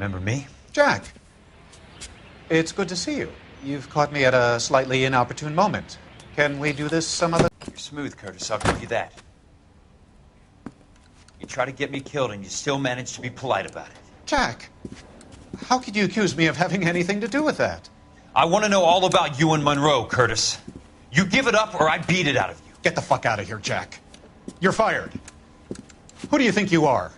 Remember me? Jack, it's good to see you. You've caught me at a slightly inopportune moment. Can we do this some other... You're smooth, Curtis, I'll give you that. You try to get me killed and you still manage to be polite about it. Jack, how could you accuse me of having anything to do with that? I want to know all about you and Monroe, Curtis. You give it up or I beat it out of you. Get the fuck out of here, Jack. You're fired. Who do you think you are?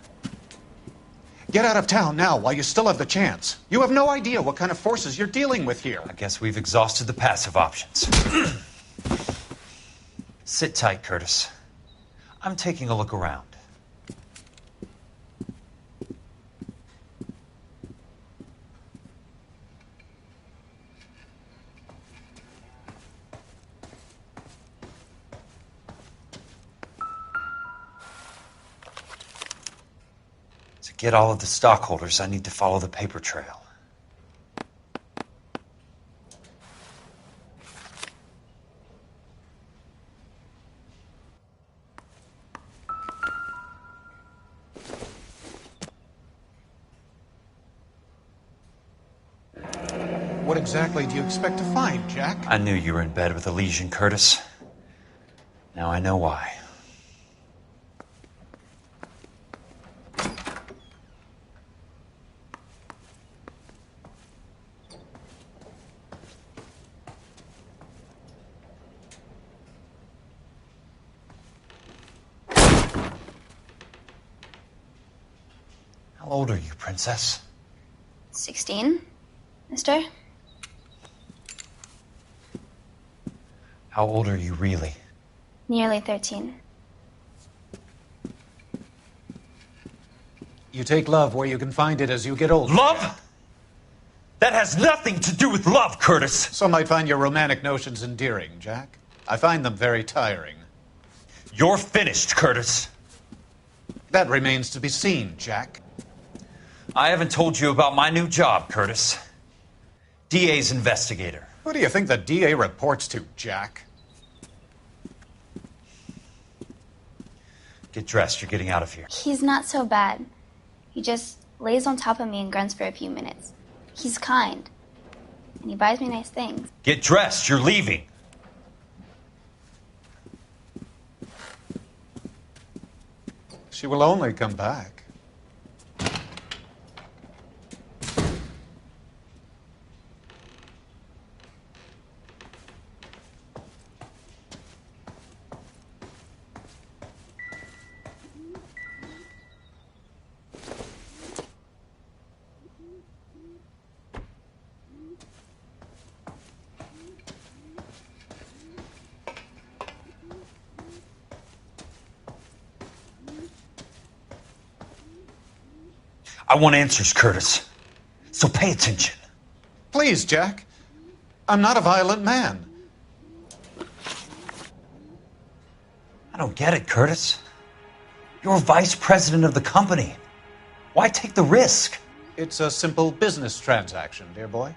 Get out of town now while you still have the chance. You have no idea what kind of forces you're dealing with here. I guess we've exhausted the passive options. Sit tight, Curtis. I'm taking a look around. To get all of the stockholders, I need to follow the paper trail. What exactly do you expect to find, Jack? I knew you were in bed with a lesion, Curtis. Now I know why. How old are you, Princess? 16, mister? How old are you really? Nearly 13. You take love where you can find it as you get older. Love? That has nothing to do with love, Curtis. Some might find your romantic notions endearing, Jack. I find them very tiring. You're finished, Curtis. That remains to be seen, Jack. I haven't told you about my new job, Curtis. DA's investigator. Who do you think the DA reports to, Jack? Get dressed, you're getting out of here. He's not so bad. He just lays on top of me and grunts for a few minutes. He's kind. And he buys me nice things. Get dressed, you're leaving. She will only come back. I want answers, Curtis. So pay attention. Please, Jack. I'm not a violent man. I don't get it, Curtis. You're vice president of the company. Why take the risk? It's a simple business transaction, dear boy.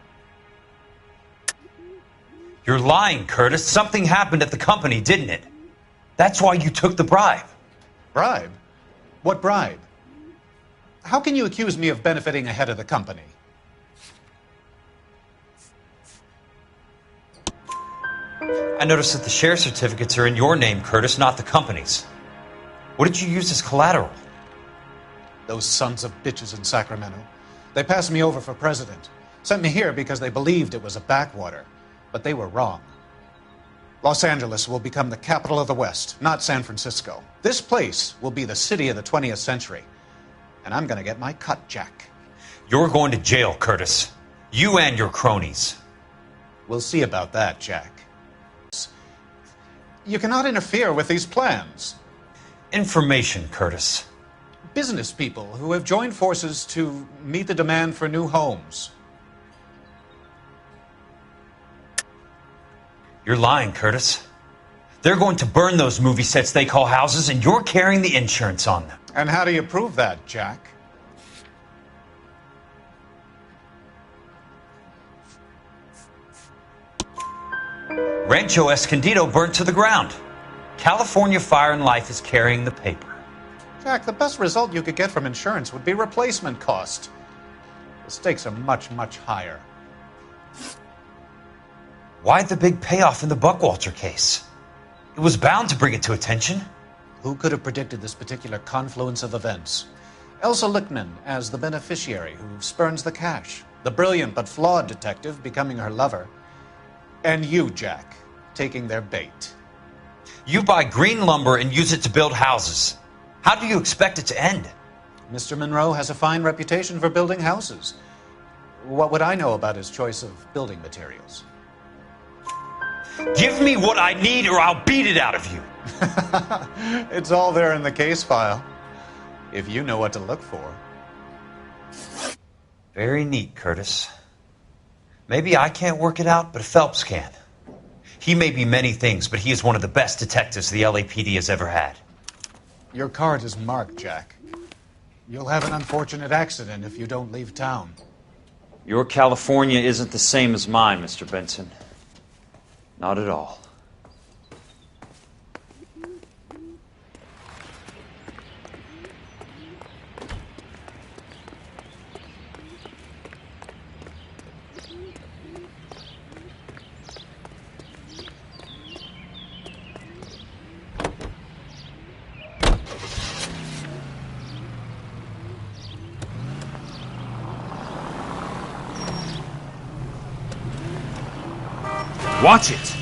You're lying, Curtis. Something happened at the company, didn't it? That's why you took the bribe. Bribe? What bribe? How can you accuse me of benefiting ahead of the company? I noticed that the share certificates are in your name, Curtis, not the company's. What did you use as collateral? Those sons of bitches in Sacramento. They passed me over for president. Sent me here because they believed it was a backwater. But they were wrong. Los Angeles will become the capital of the West, not San Francisco. This place will be the city of the 20th century. And I'm gonna get my cut, Jack. You're going to jail, Curtis. You and your cronies. We'll see about that, Jack. You cannot interfere with these plans. Information, Curtis. Business people who have joined forces to meet the demand for new homes. You're lying, Curtis. They're going to burn those movie sets they call houses, and you're carrying the insurance on them. And how do you prove that, Jack? Rancho Escondido burnt to the ground. California Fire and Life is carrying the paper. Jack, the best result you could get from insurance would be replacement cost. The stakes are much, much higher. Why the big payoff in the Buckwalter case? It was bound to bring it to attention. Who could have predicted this particular confluence of events? Elsa Lichtman as the beneficiary who spurns the cash, the brilliant but flawed detective becoming her lover, and you, Jack, taking their bait. You buy green lumber and use it to build houses. How do you expect it to end? Mr. Monroe has a fine reputation for building houses. What would I know about his choice of building materials? Give me what I need or I'll beat it out of you. It's all there in the case file, if you know what to look for. Very neat, Curtis. Maybe I can't work it out, but Phelps can. He may be many things, but he is one of the best detectives the LAPD has ever had. Your card is marked, Jack. You'll have an unfortunate accident if you don't leave town. Your California isn't the same as mine, Mr. Benson. Not at all. Watch it!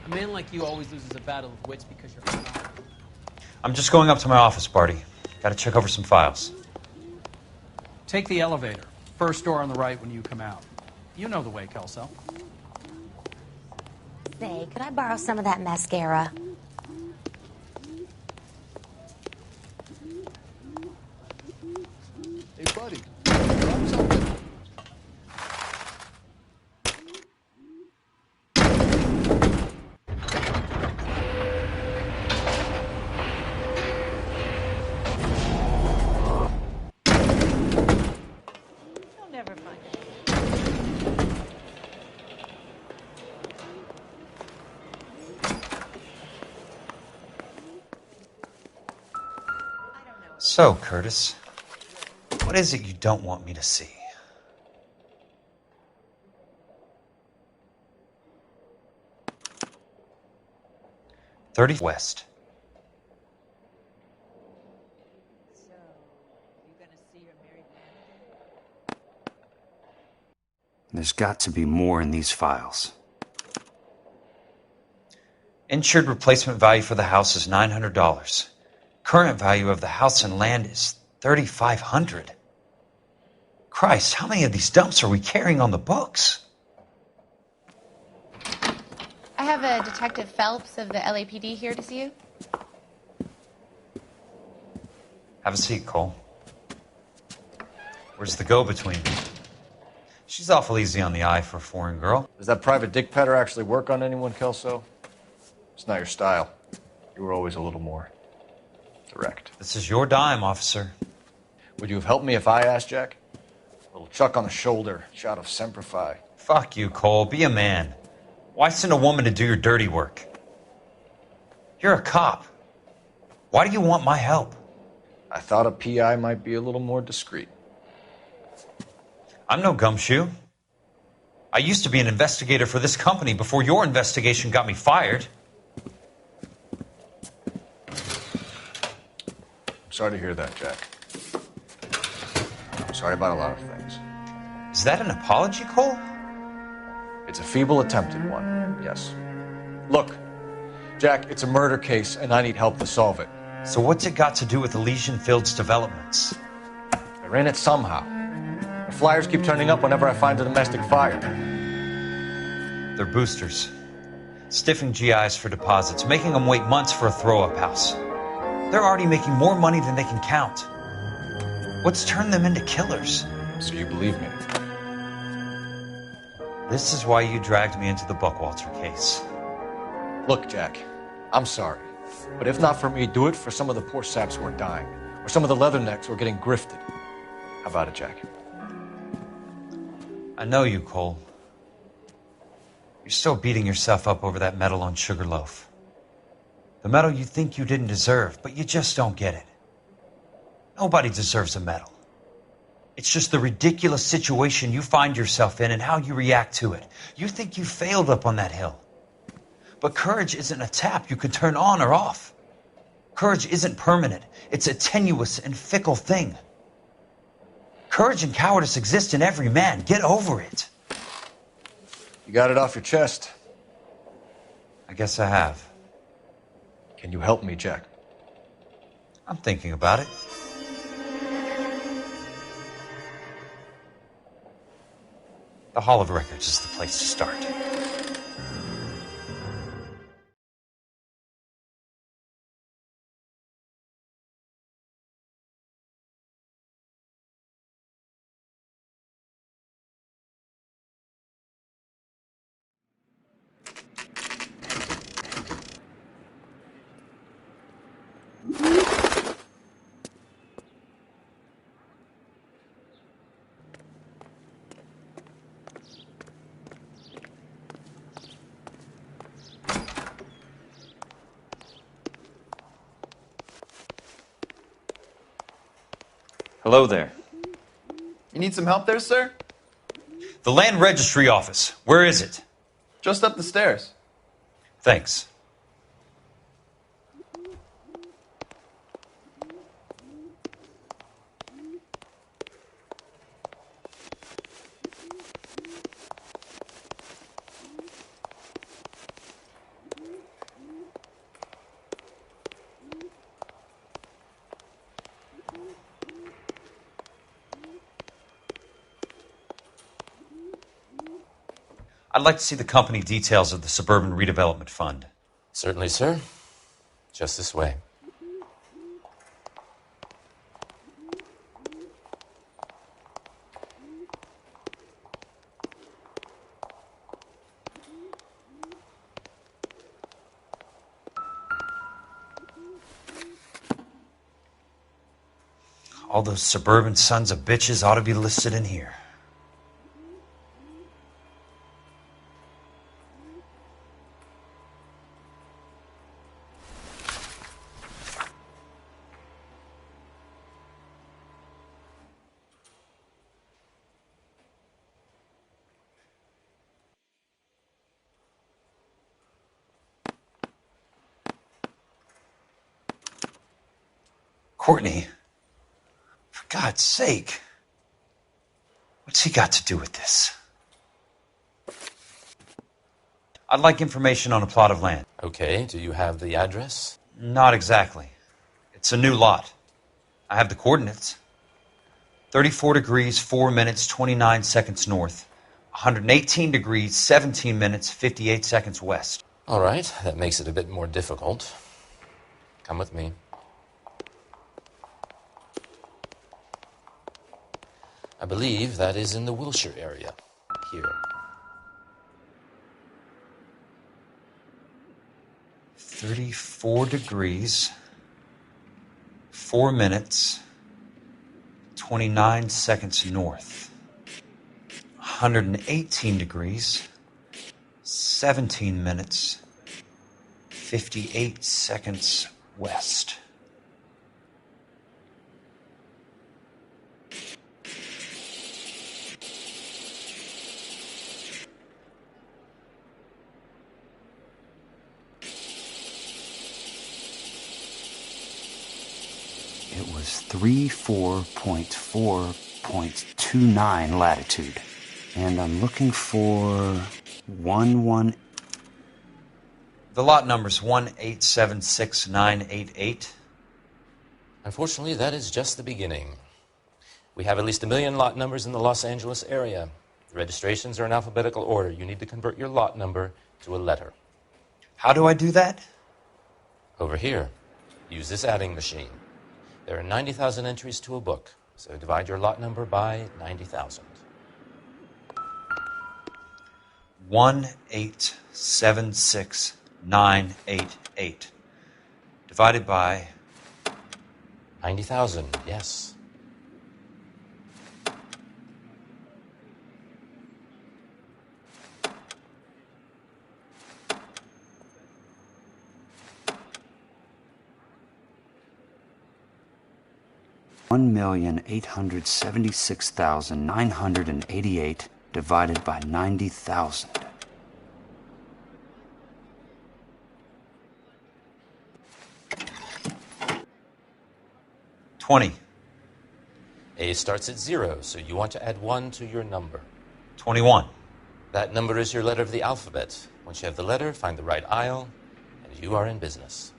A man like you always loses a battle of wits because you're phenomenal. I'm just going up to my office, Barty. Gotta check over some files. Take the elevator. First door on the right when you come out. You know the way, Kelso. Say, could I borrow some of that mascara? Hey, buddy. Drop something. You'll never find it. So, Curtis, What is it you don't want me to see? $30 West. So, you gonna see your married man again? There's got to be more in these files. Insured replacement value for the house is $900. Current value of the house and land is $3,500. Christ, how many of these dumps are we carrying on the books? I have a Detective Phelps of the LAPD here to see you. Have a seat, Cole. Where's the go-between? She's awful easy on the eye for a foreign girl. Does that private dick petter actually work on anyone, Kelso? It's not your style. You were always a little more direct. This is your dime, officer. Would you have helped me if I asked, Jack? A little chuck on the shoulder, shot of Semper Fi. Fuck you, Cole. Be a man. Why send a woman to do your dirty work? You're a cop. Why do you want my help? I thought a PI might be a little more discreet. I'm no gumshoe. I used to be an investigator for this company before your investigation got me fired. Sorry to hear that, Jack. I'm sorry about a lot of things. Is that an apology, Cole? It's a feeble attempt at one, yes. Look, Jack, it's a murder case, and I need help to solve it. So what's it got to do with Elysian Fields developments? They're in it somehow. The flyers keep turning up whenever I find a domestic fire. They're boosters. Stiffing GIs for deposits, making them wait months for a throw-up house. They're already making more money than they can count. What's turned them into killers? So you believe me? This is why you dragged me into the Buckwalter case. Look, Jack, I'm sorry. But if not for me, do it for some of the poor saps who are dying. Or some of the leathernecks who are getting grifted. How about it, Jack? I know you, Cole. You're still beating yourself up over that medal on Sugarloaf. The medal you think you didn't deserve, but you just don't get it. Nobody deserves a medal. It's just the ridiculous situation you find yourself in and how you react to it. You think you failed up on that hill. But courage isn't a tap you can turn on or off. Courage isn't permanent. It's a tenuous and fickle thing. Courage and cowardice exist in every man. Get over it. You got it off your chest. I guess I have. Can you help me, Jack? I'm thinking about it. The Hall of Records is the place to start. Hello there. You need some help there, sir? The Land Registry Office. Where is it? Just up the stairs. Thanks. I'd like to see the company details of the Suburban Redevelopment Fund. Certainly, sir. Just this way. All those suburban sons of bitches ought to be listed in here. Courtney, for God's sake, what's he got to do with this? I'd like information on a plot of land. Okay, do you have the address? Not exactly. It's a new lot. I have the coordinates. 34 degrees, 4 minutes, 29 seconds north. 118 degrees, 17 minutes, 58 seconds west. All right, that makes it a bit more difficult. Come with me. I believe that is in the Wilshire area. Here. 34 degrees, 4 minutes, 29 seconds north. 118 degrees, 17 minutes, 58 seconds west. It was 34.4.29 latitude. And I'm looking for 11... The lot number's 1876988. Unfortunately, that is just the beginning. We have at least 1 million lot numbers in the Los Angeles area. The registrations are in alphabetical order. You need to convert your lot number to a letter. How do I do that? Over here, use this adding machine. There are 90,000 entries to a book, so divide your lot number by 90,000. 1876988 divided by 90,000, yes. $1,876,988 divided by 90,000. $20. A starts at 0, so you want to add 1 to your number. 21. That number is your letter of the alphabet. Once you have the letter, find the right aisle, and you are in business.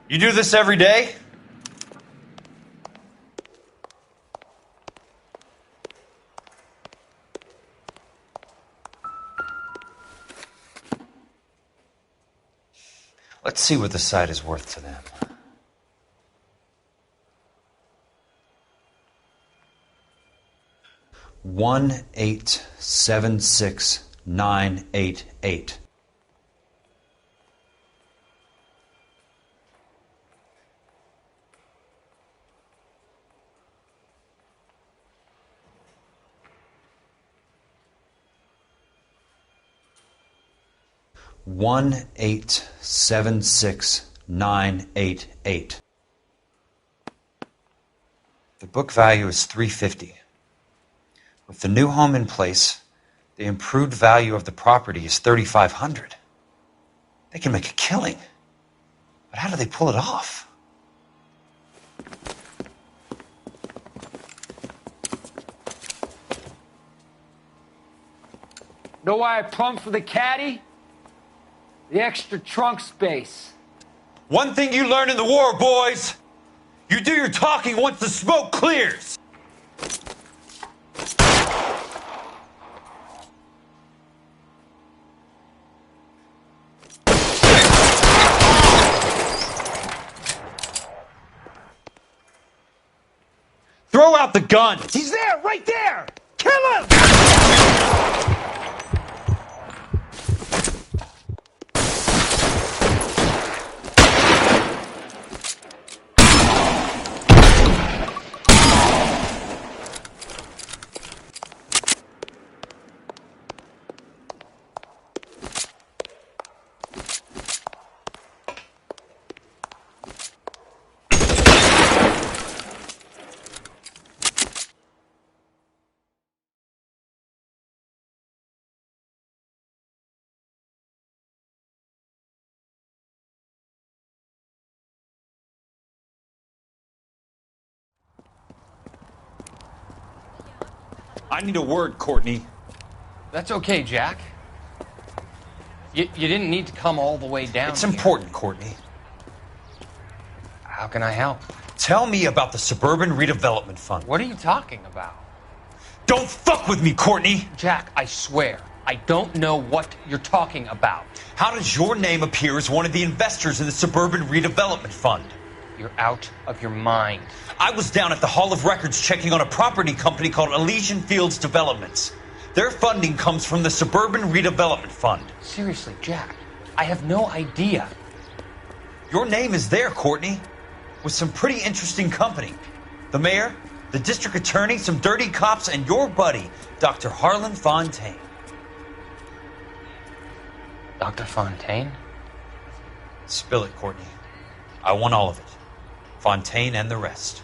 You do this every day? Let's see what the site is worth to them. $1,876,988. $1,876,988. The book value is $350. With the new home in place, the improved value of the property is $3,500. They can make a killing. But how do they pull it off? Know why I plumbed for the caddy? The extra trunk space. One thing you learn in the war, boys, you do your talking once the smoke clears. Throw out the gun. He's there, right there! Kill him! I need a word, Courtney. That's okay, Jack. You didn't need to come all the way down. It's here. important, Courtney. How can I help? Tell me about the Suburban Redevelopment Fund. What are you talking about? Don't fuck with me, Courtney! Jack, I swear, I don't know what you're talking about. How does your name appear as one of the investors in the Suburban Redevelopment Fund? You're out of your mind. I was down at the Hall of Records checking on a property company called Elysian Fields Developments. Their funding comes from the Suburban Redevelopment Fund. Seriously, Jack, I have no idea. Your name is there, Courtney, with some pretty interesting company. The mayor, the district attorney, some dirty cops, and your buddy, Dr. Harlan Fontaine. Dr. Fontaine? Spill it, Courtney. I want all of it. Fontaine and the rest.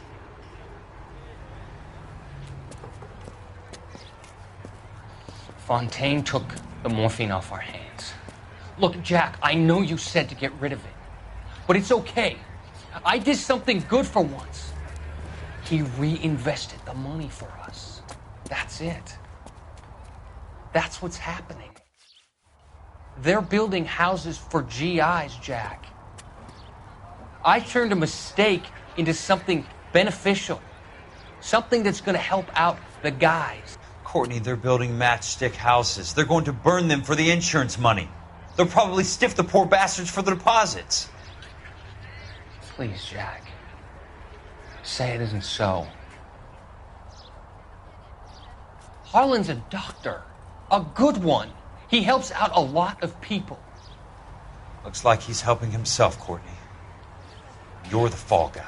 Fontaine took the morphine off our hands. Look, Jack, I know you said to get rid of it, but it's okay. I did something good for once. He reinvested the money for us. That's it. That's what's happening. They're building houses for GIs, Jack. I turned a mistake into something beneficial. Something that's going to help out the guys. Courtney, they're building matchstick houses. They're going to burn them for the insurance money. They'll probably stiff the poor bastards for the deposits. Please, Jack. Say it isn't so. Harlan's a doctor. A good one. He helps out a lot of people. Looks like he's helping himself, Courtney. You're the fall guy.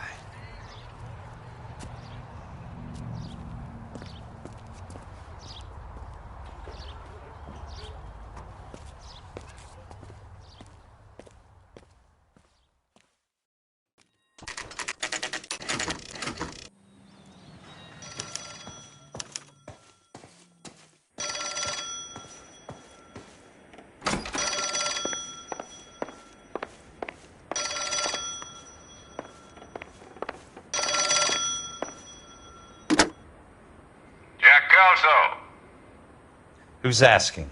Who's asking?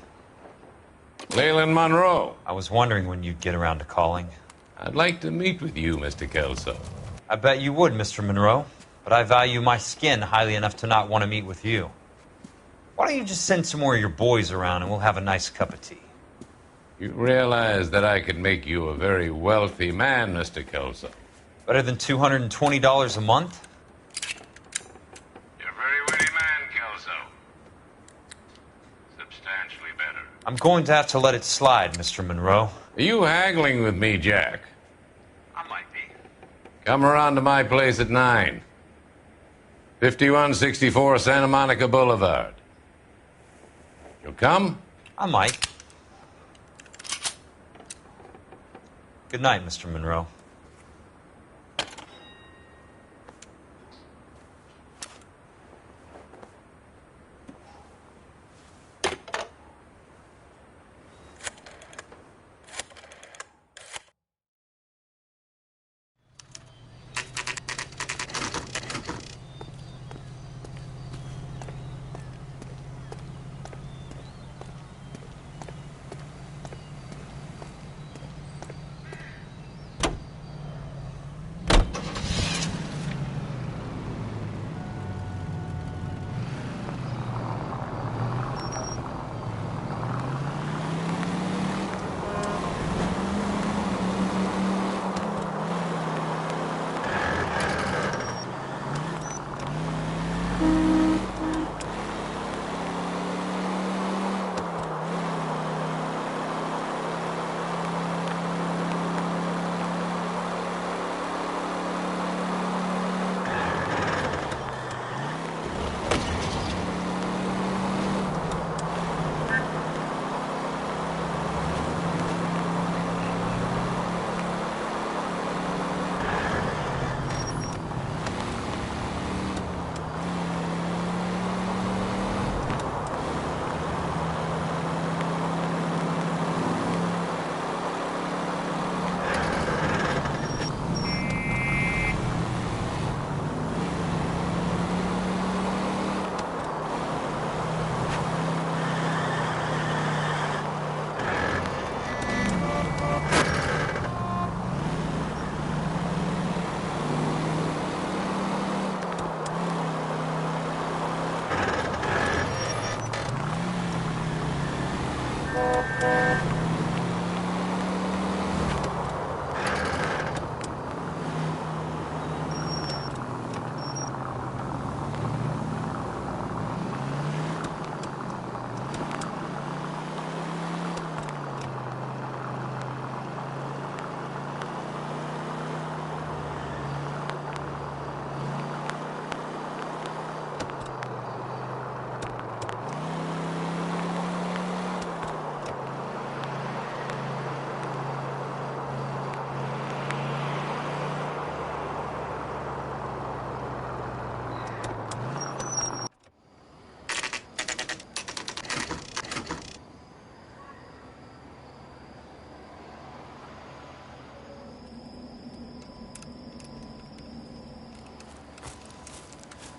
Leland Monroe. I was wondering when you'd get around to calling. I'd like to meet with you, Mr. Kelso. I bet you would, Mr. Monroe. But I value my skin highly enough to not want to meet with you. Why don't you just send some more of your boys around and we'll have a nice cup of tea? You realize that I could make you a very wealthy man, Mr. Kelso. Better than $220 a month? You're a very witty man, Kelso. Substantially better. I'm going to have to let it slide, Mr. Monroe. Are you haggling with me, Jack? I might be. Come around to my place at 9. 5164 Santa Monica Boulevard. You'll come? I might. Good night, Mr. Monroe.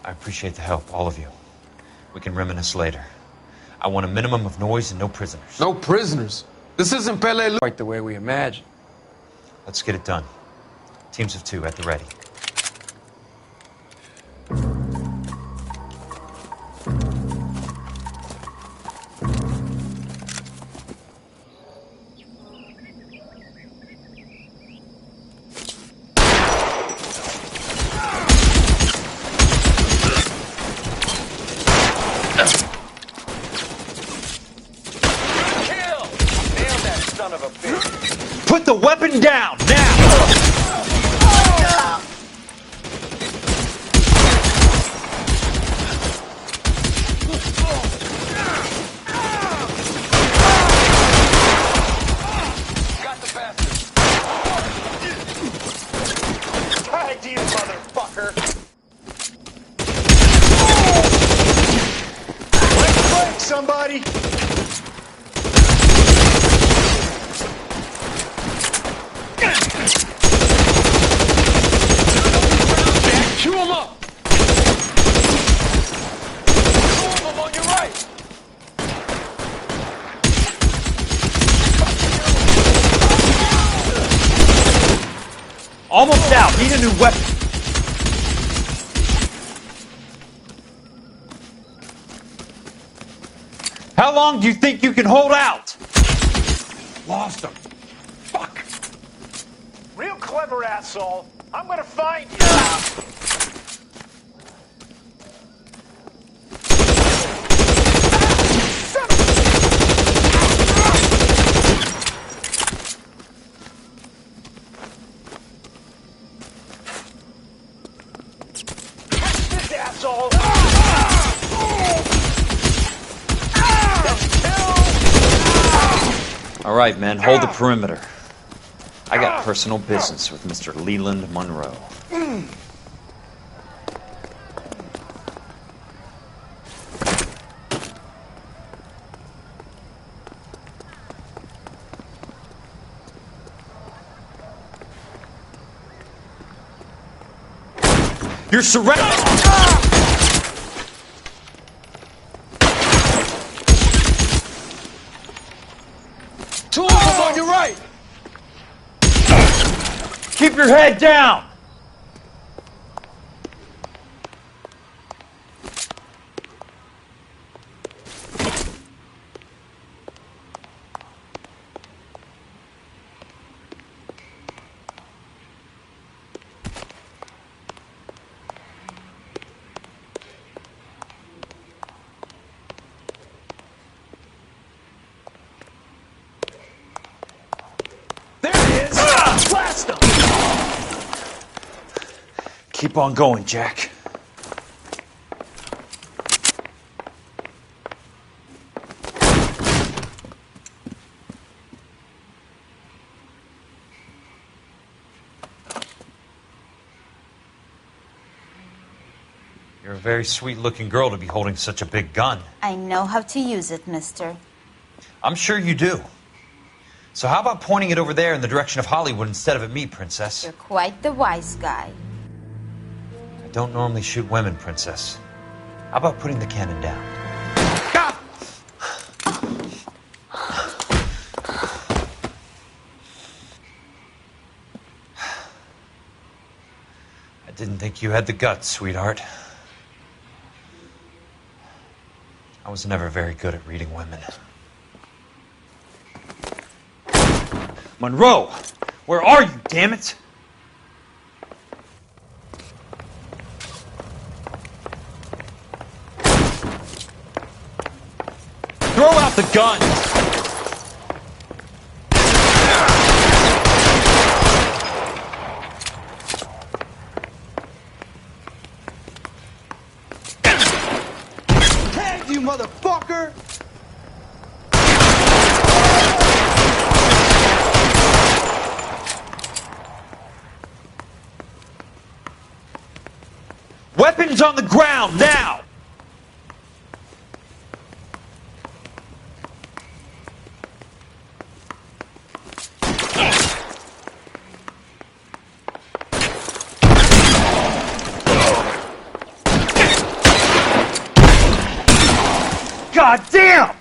I appreciate the help, all of you. We can reminisce later. I want a minimum of noise and no prisoners. No prisoners? This isn't Pele quite the way we imagined. Let's get it done. Teams of 2 at the ready. Put the weapon down, now! Got the bastard. Tagged you, motherfucker. Let's break, somebody! Chew him up! Two of them on your right! Almost out. Need a new weapon. How long do you think you can hold out? Lost him. Fuck! Real clever, asshole. I'm gonna find you. This asshole. All right, men, hold the perimeter. I got personal business with Mr. Leland Monroe. You're surrounded! Two of them on your right! Keep your head down! There he is! Blast him! Keep on going, Jack. You're a very sweet-looking girl to be holding such a big gun. I know how to use it, mister. I'm sure you do. So how about pointing it over there in the direction of Hollywood instead of at me, Princess? You're quite the wise guy. I don't normally shoot women, Princess. How about putting the cannon down? I didn't think you had the guts, sweetheart. I was never very good at reading women. Monroe! Where are you, damn it? Throw out the gun! Tag you, motherfucker! Weapons on the ground, now! God damn!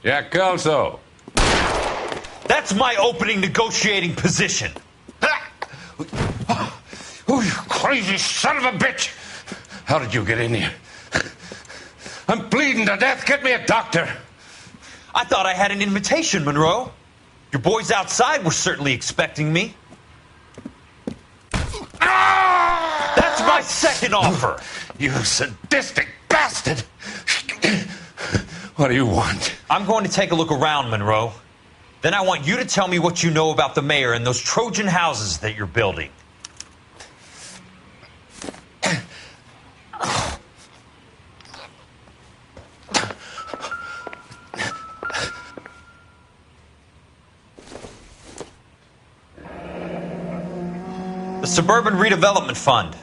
Jack Kelso. That's my opening negotiating position. Oh, you crazy son of a bitch! How did you get in here? I'm bleeding to death. Get me a doctor. I thought I had an invitation, Monroe. Your boys outside were certainly expecting me. That's my second offer. You sadistic bastard! What do you want? I'm going to take a look around, Monroe. Then I want you to tell me what you know about the mayor and those Trojan houses that you're building. The Suburban Redevelopment Fund.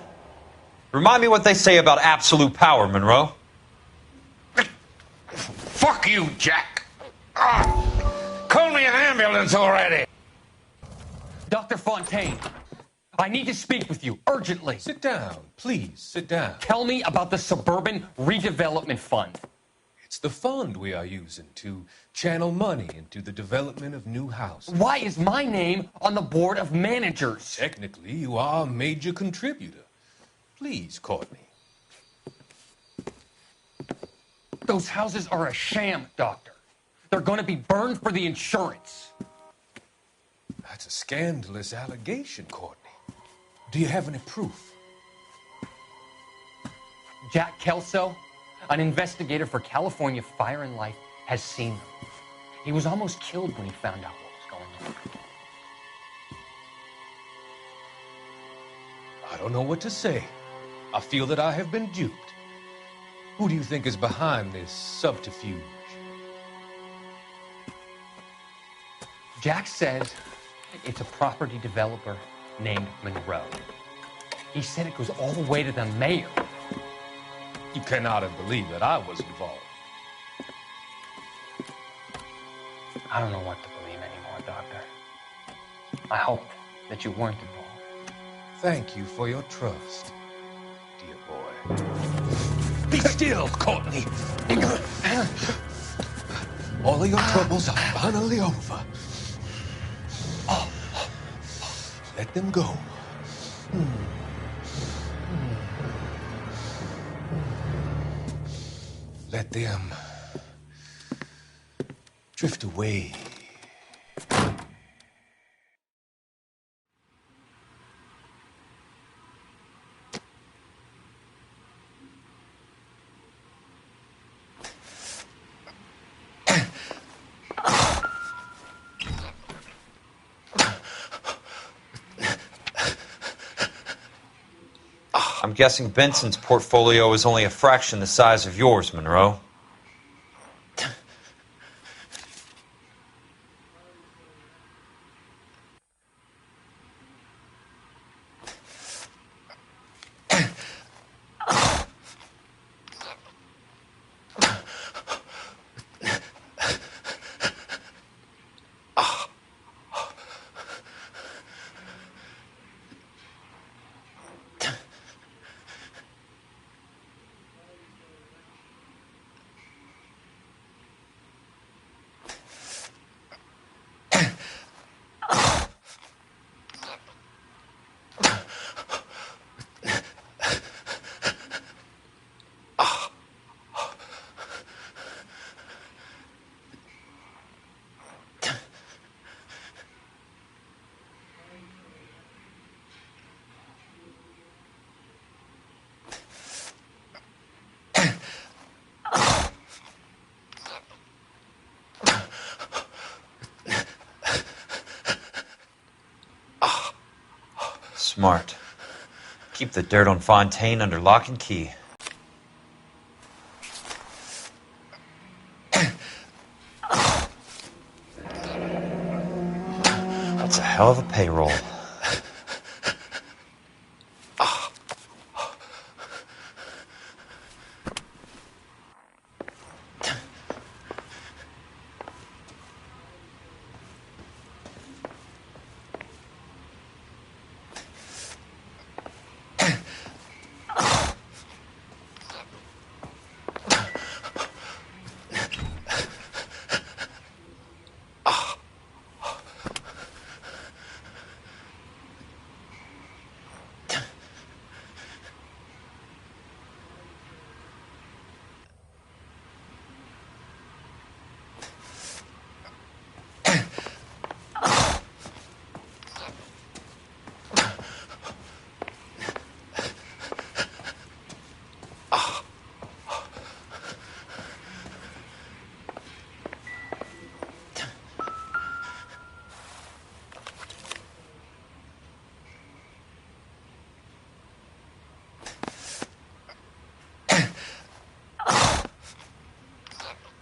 Remind me what they say about absolute power, Monroe. Fuck you, Jack. Call me an ambulance already. Dr. Fontaine, I need to speak with you urgently. Sit down, please, sit down. Tell me about the Suburban Redevelopment Fund. It's the fund we are using to channel money into the development of new houses. Why is my name on the board of managers? Technically, you are a major contributor. Please, Courtney. Those houses are a sham, Doctor. They're going to be burned for the insurance. That's a scandalous allegation, Courtney. Do you have any proof? Jack Kelso, an investigator for California Fire and Life, has seen them. He was almost killed when he found out what was going on. I don't know what to say. I feel that I have been duped. Who do you think is behind this subterfuge? Jack says it's a property developer named Monroe. He said it goes all the way to the mayor. You cannot have believed that I was involved. I don't know what to believe anymore, Doctor. I hope that you weren't involved. Thank you for your trust, dear boy. Be still, Courtney. All of your troubles are finally over. Let them go. Let them drift away. I'm guessing Benson's portfolio is only a fraction the size of yours, Monroe. Smart. Keep the dirt on Fontaine under lock and key. That's a hell of a payroll.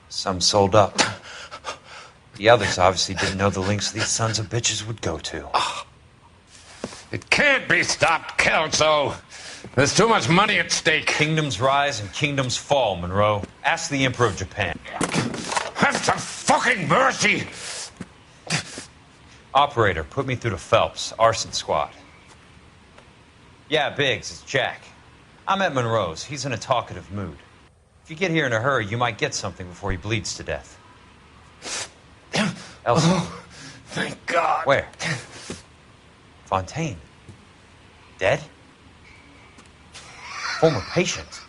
Some sold up. The others obviously didn't know the lengths these sons of bitches would go to. It can't be stopped, Kelso. There's too much money at stake. Kingdoms rise and kingdoms fall, Monroe. Ask the Emperor of Japan. Have some fucking mercy! Operator, put me through to Phelps, arson squad. Yeah, Biggs, it's Jack. I'm at Monroe's. He's in a talkative mood. If you get here in a hurry, you might get something before he bleeds to death. Elsa. Oh, thank God. Where? Fontaine. Dead? Former patient.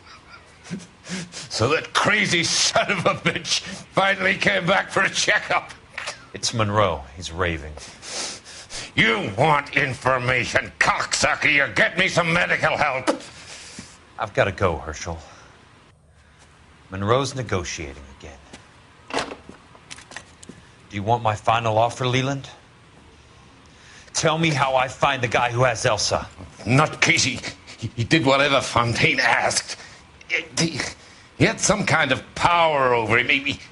So that crazy son of a bitch finally came back for a checkup. It's Monroe. He's raving. You want information, cocksucker. You get me some medical help. I've got to go, Herschel. Monroe's negotiating again. Do you want my final offer, Leland? Tell me how I find the guy who has Elsa. Not Casey. He did whatever Fontaine asked. He had some kind of power over him.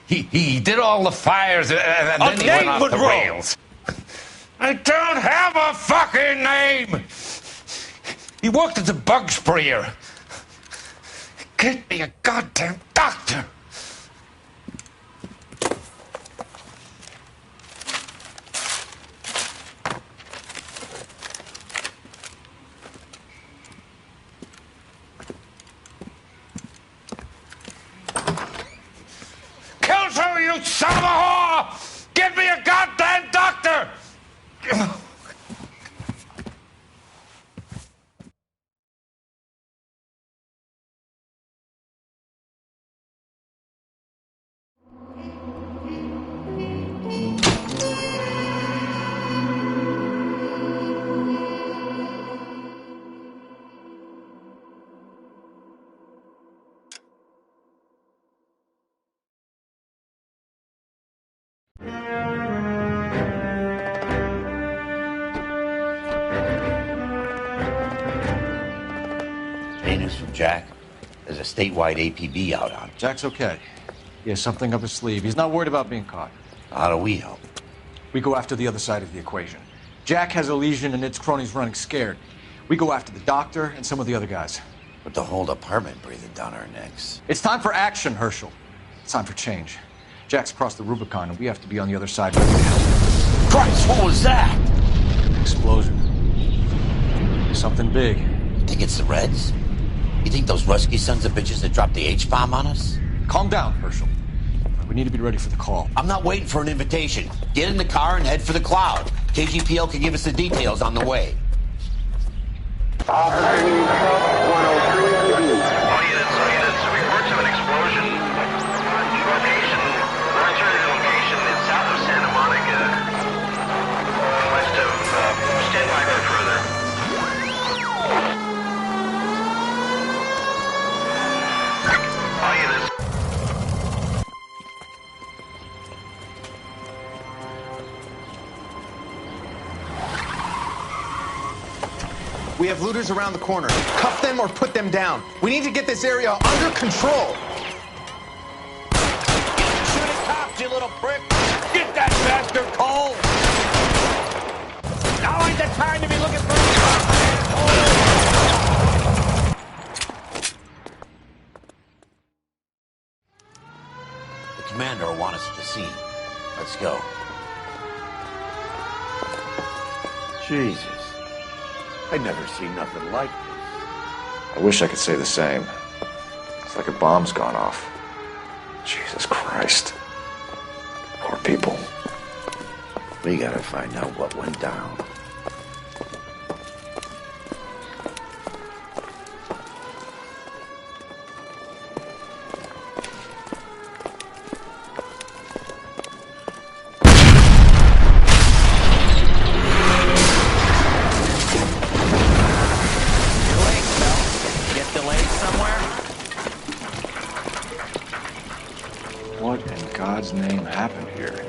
He did all the fires, and then he went off the rails. I don't have a fucking name! He worked as a bug sprayer. Get me a goddamn doctor! Kelso, you son of a whore! Get me a goddamn doctor! Hey, news from Jack. There's a statewide APB out on. Jack's okay. He has something up his sleeve. He's not worried about being caught. How do we help? We go after the other side of the equation. Jack has a legion and its cronies running scared. We go after the doctor and some of the other guys. But the whole department breathing down our necks. It's time for action, Herschel. It's time for change. Jack's crossed the Rubicon, and we have to be on the other side ready to help. Christ, what was that? Explosion. Something big. You think it's the Reds? You think those Rusky sons of bitches that dropped the H-bomb on us? Calm down, Herschel. We need to be ready for the call. I'm not waiting for an invitation. Get in the car and head for the cloud. KGPL can give us the details on the way. All units, reports of an explosion. Location, alternative location is south of Santa Monica, west of, stand by for further. All units. We have looters around the corner. Cuff them or put them down. We need to get this area under control. Shooting cops, you little prick! Get that bastard cold! Now ain't the time to be looking for a The commander will want us at the scene. Let's go. Jesus. I'd never seen nothing like this. I wish I could say the same. It's like a bomb's gone off. Jesus Christ. Poor people. We gotta find out what went down. What in God's name happened here?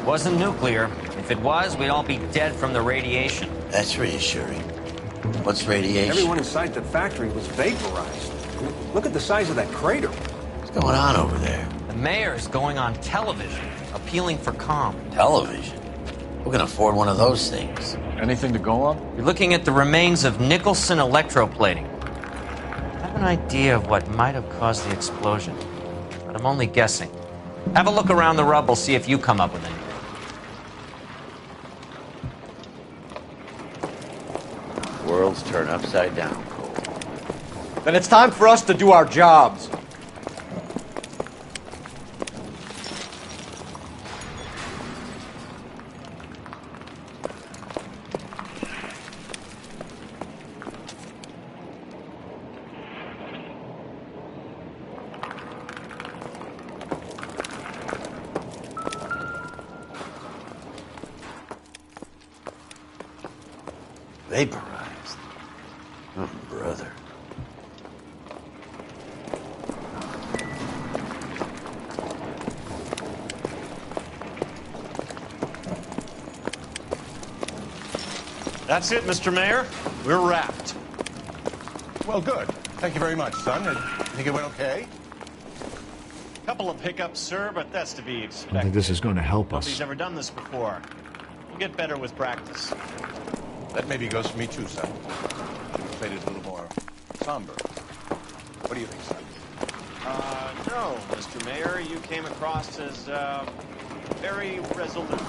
Wasn't nuclear. If it was, we'd all be dead from the radiation. That's reassuring. What's radiation? Everyone inside the factory was vaporized. Look at the size of that crater. What's going on over there? The mayor's going on television, appealing for calm. Television? Who can afford one of those things? Anything to go on? You're looking at the remains of Nicholson electroplating. I have an idea of what might have caused the explosion, but I'm only guessing. Have a look around the rubble, see if you come up with anything. Worlds turn upside down, Cole. Then it's time for us to do our jobs. Vaporized. Oh, brother. That's it, Mr. Mayor. We're wrapped. Well, good. Thank you very much, son. You think it went okay? Couple of hiccups, sir, but that's to be I expected. don't think this is going to help Nobody's us. ever done this before. We'll get better with practice. That maybe goes for me too, son. Faded a little more somber. What do you think, son? No, Mr. Mayor, you came across as, very resolute.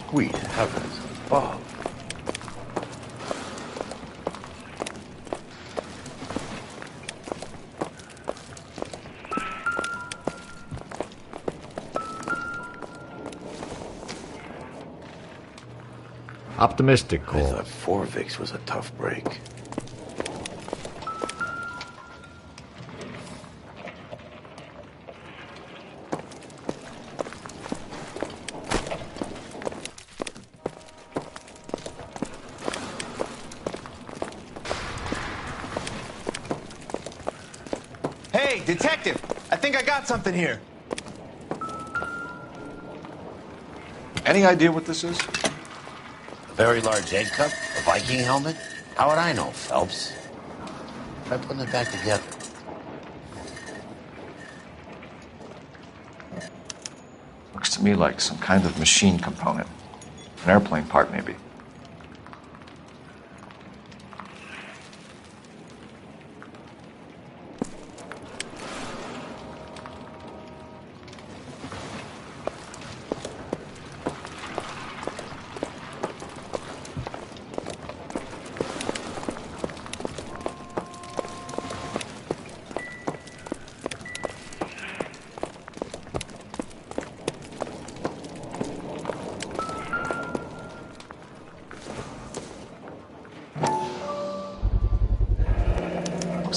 Sweet heavens above. Optimistic, I Cole. thought Forvix was a tough break. Hey, detective! I think I got something here. Any idea what this is? A very large egg cup? A Viking helmet? How would I know, Phelps? Try putting it back together. Looks to me like some kind of machine component. An airplane part, maybe.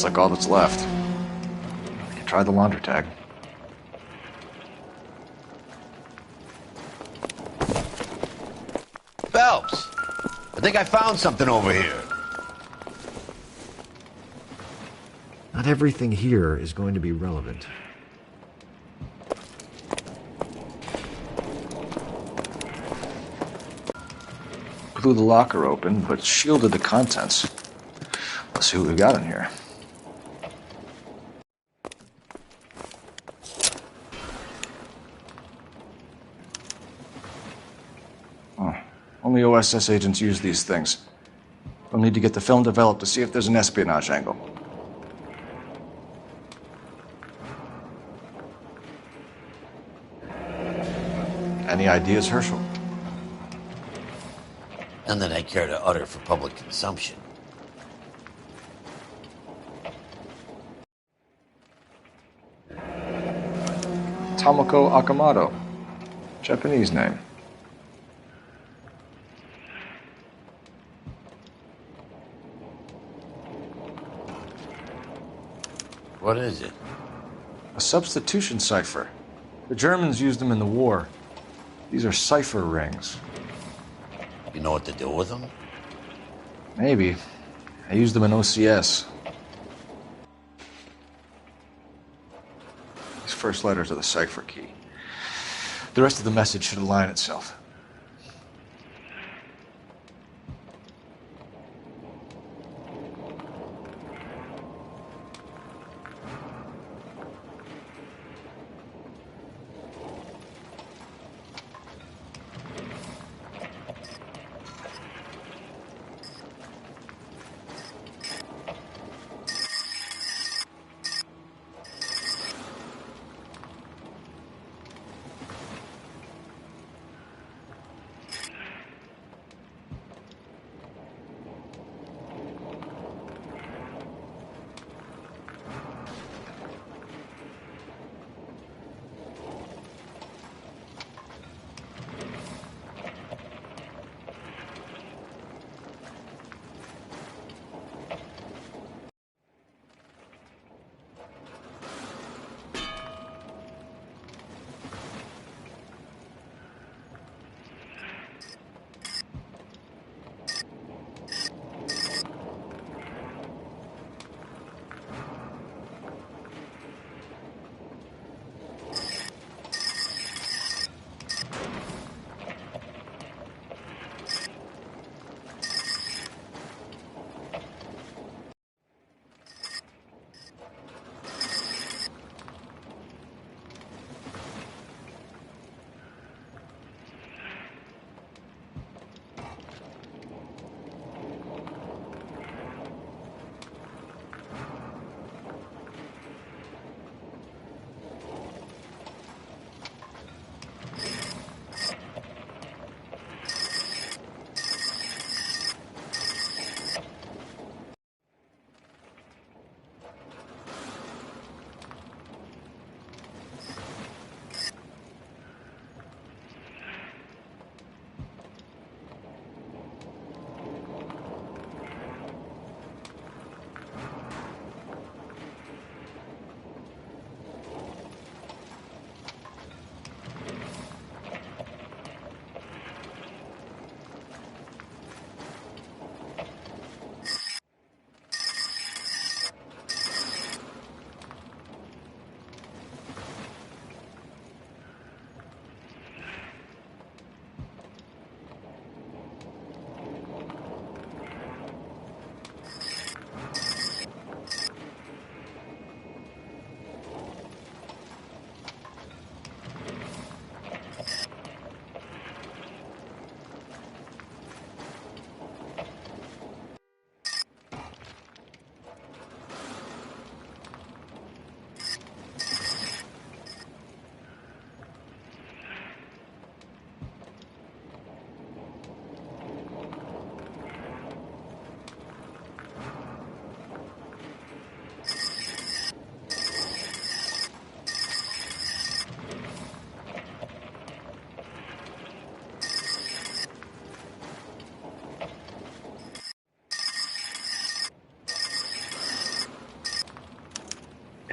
Looks like all that's left. We can try the laundry tag. Phelps, I think I found something over here. Not everything here is going to be relevant. Blew the locker open, but shielded the contents. Let's see what we got in here. Oh, only OSS agents use these things. We'll need to get the film developed to see if there's an espionage angle. Any ideas, Herschel? None that I care to utter for public consumption. Tomoko Akamoto. Japanese name. What is it? A substitution cipher. The Germans used them in the war. These are cipher rings. You know what to do with them? Maybe. I used them in OCS. These first letters are the cipher key. The rest of the message should align itself.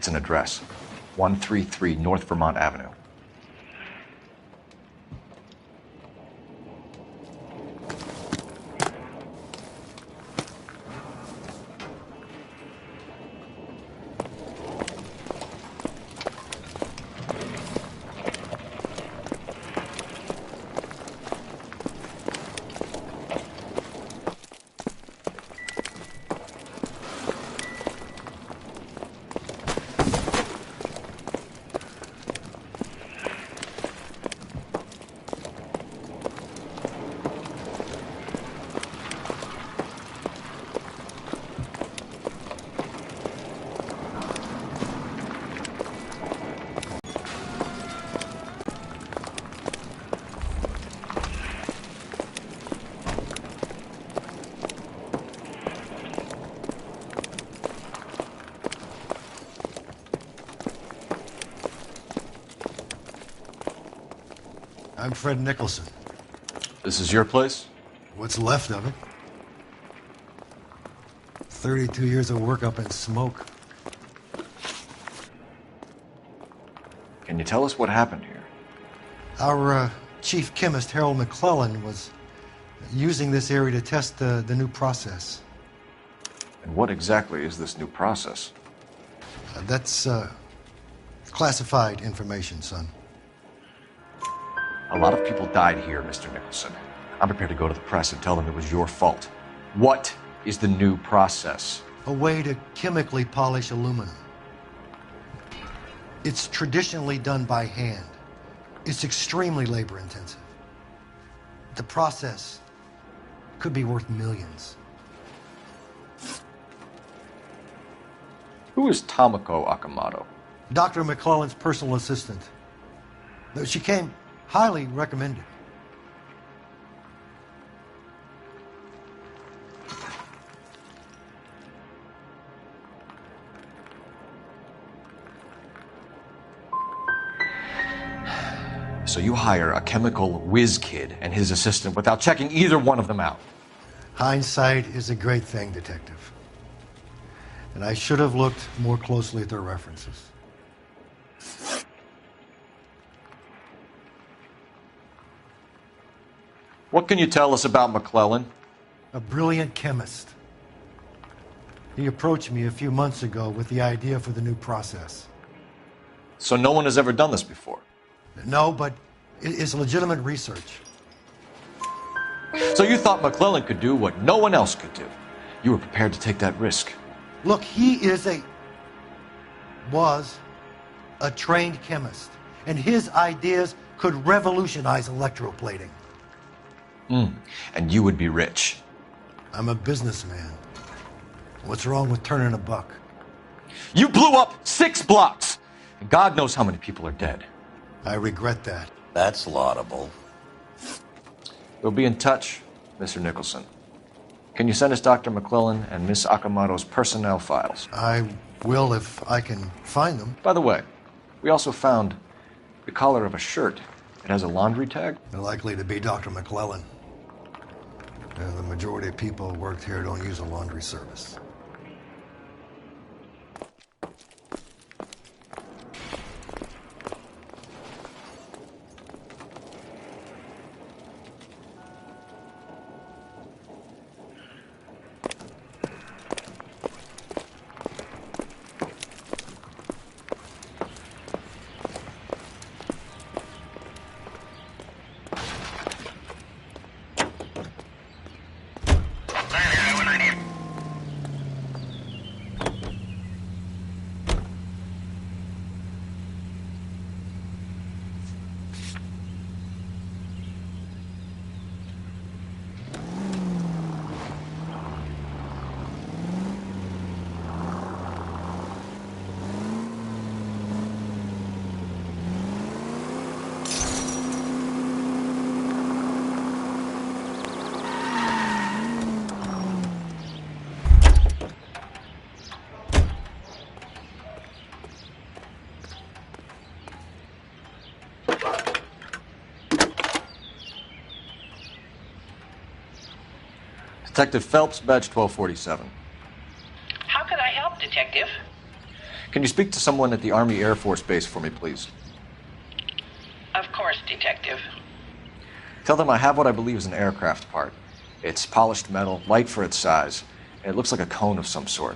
It's an address. 133 North Vermont Avenue. I'm Fred Nicholson. This is your place? What's left of it? 32 years of work up in smoke. Can you tell us what happened here? Our chief chemist, Harold McClellan, was using this area to test the new process. And what exactly is this new process? That's classified information, son. A lot of people died here, Mr. Nicholson. I'm prepared to go to the press and tell them it was your fault. What is the new process? A way to chemically polish aluminum. It's traditionally done by hand. It's extremely labor intensive. The process could be worth millions. Who is Tomoko Akamoto? Dr. McClellan's personal assistant. She came highly recommended. So you hire a chemical whiz kid and his assistant without checking either one of them out? Hindsight is a great thing, Detective. And I should have looked more closely at their references. What can you tell us about McClellan? A brilliant chemist. He approached me a few months ago with the idea for the new process. So no one has ever done this before? No, but it's legitimate research. So you thought McClellan could do what no one else could do? You were prepared to take that risk? Look, he was a trained chemist, and his ideas could revolutionize electroplating. And you would be rich. I'm a businessman. What's wrong with turning a buck? You blew up 6 blocks! And God knows how many people are dead. I regret that. That's laudable. We'll be in touch, Mr. Nicholson. Can you send us Dr. McClellan and Miss Akamoto's personnel files? I will if I can find them. By the way, we also found the collar of a shirt. It has a laundry tag. They're likely to be Dr. McClellan. The majority of people who worked here don't use a laundry service. Detective Phelps, badge 1247. How can I help, Detective? Can you speak to someone at the Army Air Force Base for me, please? Of course, Detective. Tell them I have what I believe is an aircraft part. It's polished metal, light for its size, and it looks like a cone of some sort.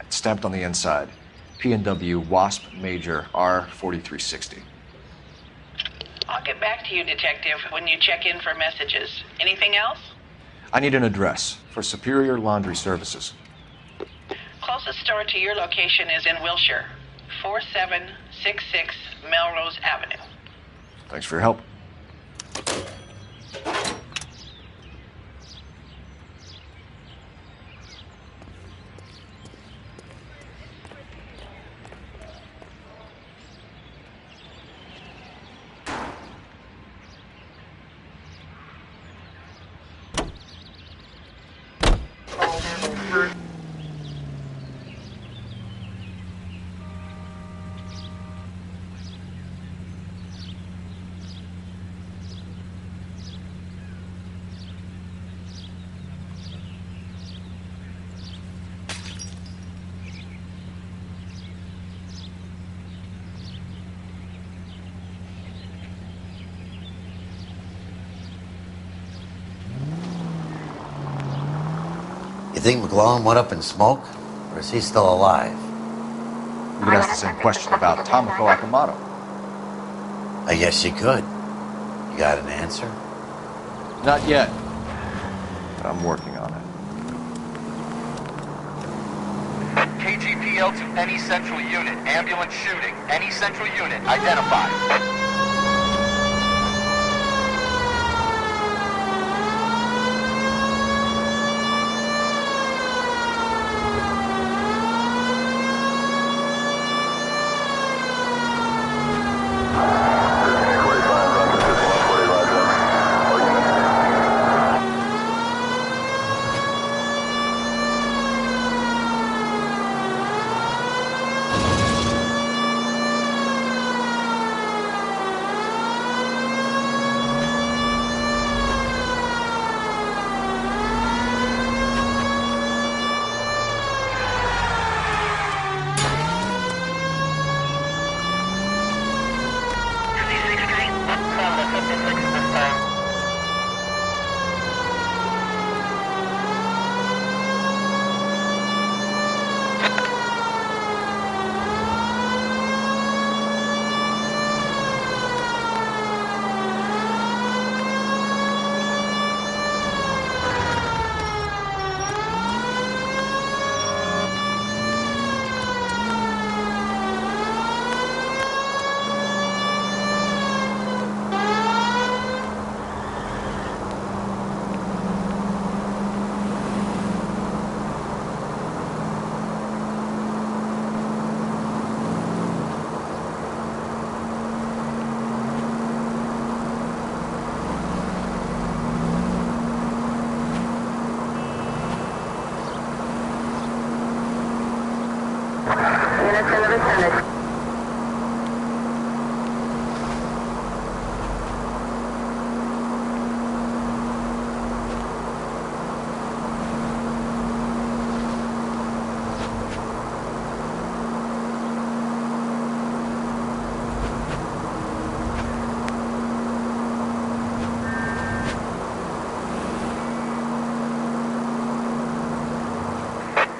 It's stamped on the inside. P&W Wasp Major R4360. I'll get back to you, Detective, when you check in for messages. Anything else? I need an address for Superior Laundry Services. Closest store to your location is in Wilshire, 4766 Melrose Avenue. Thanks for your help. You think McClellan went up in smoke? Or is he still alive? You could ask the same question about Tomoko Akamoto. I guess you could. You got an answer? Not yet. But I'm working on it. KGPL to any central unit. Ambulance shooting. Any central unit. Identified.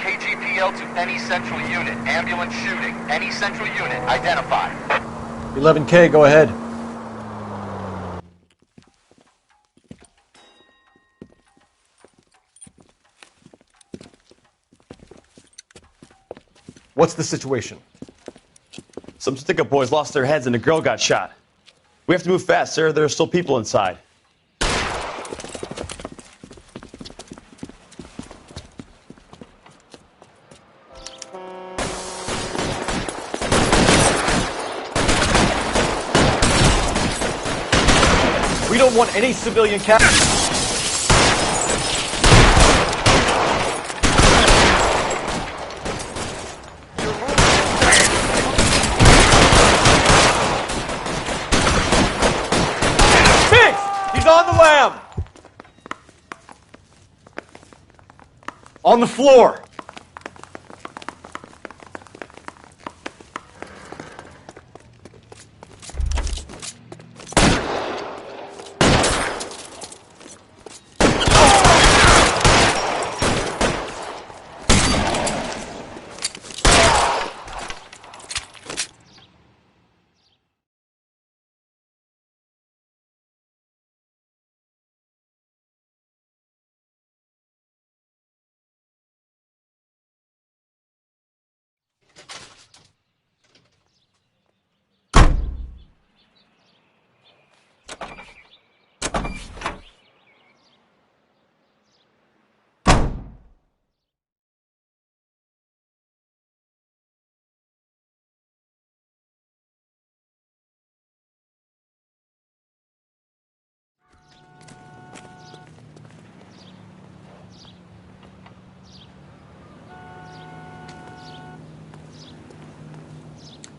KGPL to any central unit. Ambulance shooting. Any central unit. Identified. 11K, go ahead. What's the situation? Some stick-up boys lost their heads and a girl got shot. We have to move fast, sir. There are still people inside. We don't want any civilian casualties. He's on the lam! On the floor!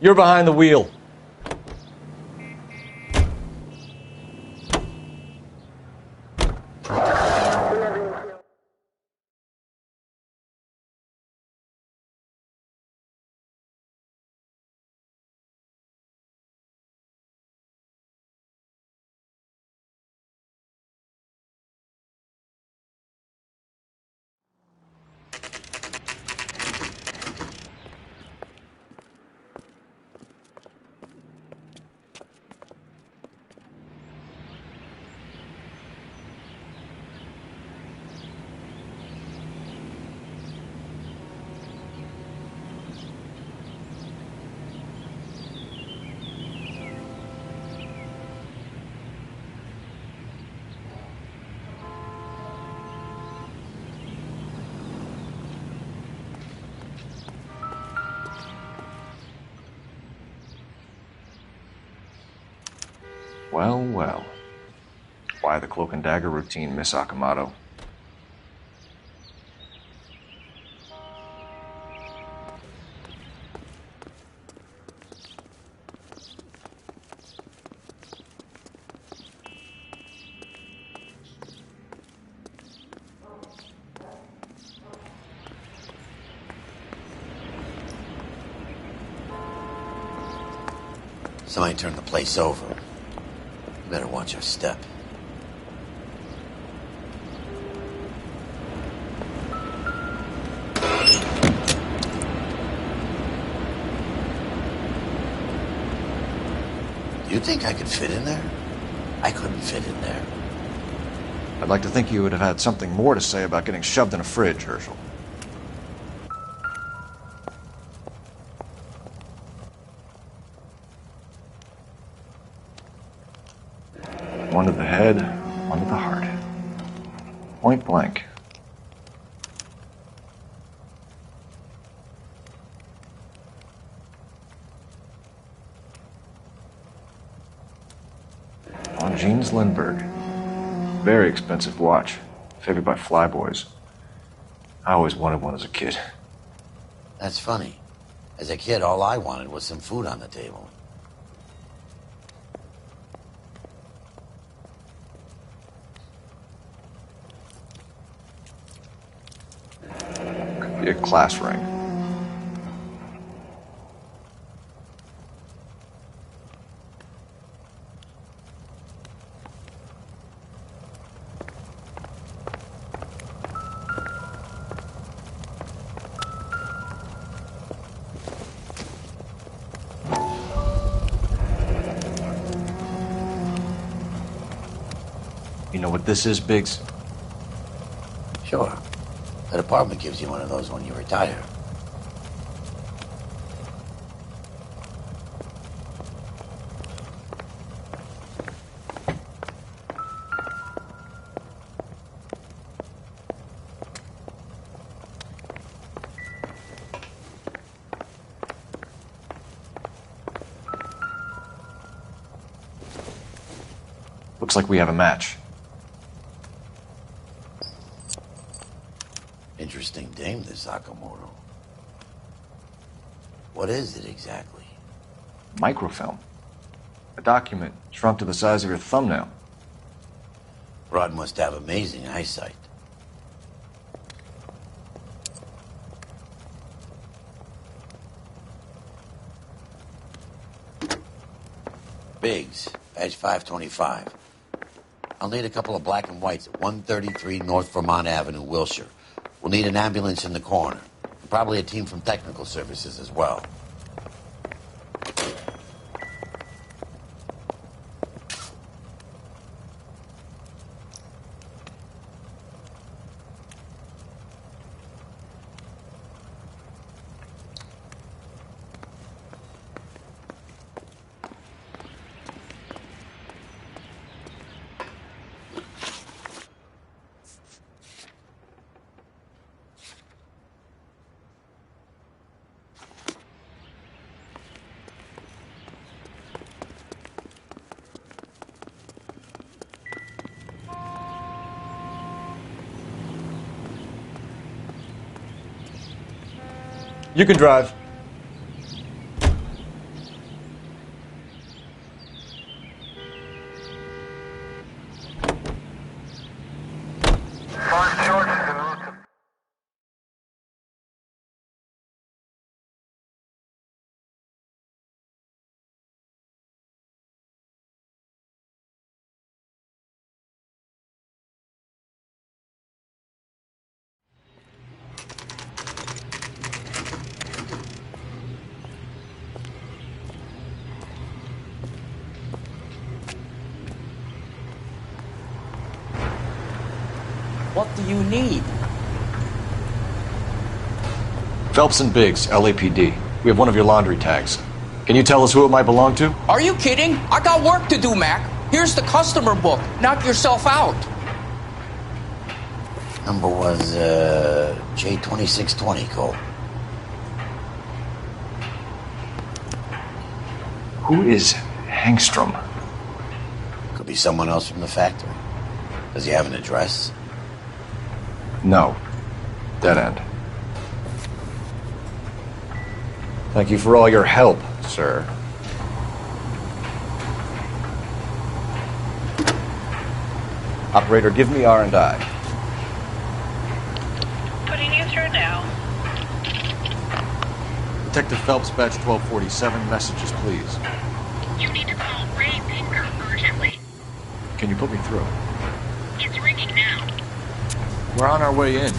You're behind the wheel. Well, well. Why the cloak and dagger routine, Miss Akamoto? Somebody turned the place over. You better watch your step. You think I could fit in there? I couldn't fit in there. I'd like to think you would have had something more to say about getting shoved in a fridge, Herschel. One to the head, one to the heart. Point blank. On Jeans Lindbergh. Very expensive watch. Favored by flyboys. I always wanted one as a kid. That's funny. As a kid, all I wanted was some food on the table. Could be a class ring. You know what this is, Biggs? Sure. The department gives you one of those when you retire. Looks like we have a match. Interesting dame, this Akamoto. What is it exactly? Microfilm. A document shrunk to the size of your thumbnail. Broad must have amazing eyesight. Biggs, badge 525. I'll need a couple of black and whites at 133 North Vermont Avenue, Wilshire. We'll need an ambulance in the corner. And probably a team from technical services as well. You can drive. What do you need? Phelps and Biggs, LAPD. We have one of your laundry tags. Can you tell us who it might belong to? Are you kidding? I got work to do, Mac. Here's the customer book. Knock yourself out. Number was J2620, Cole. Who is Hangstrom? Could be someone else from the factory. Does he have an address? No. Dead end. Thank you for all your help, sir. Operator, give me R&I. Putting you through now. Detective Phelps, badge 1247. Messages, please. You need to call Ray Pinker urgently. Can you put me through? It's ringing now. We're on our way in.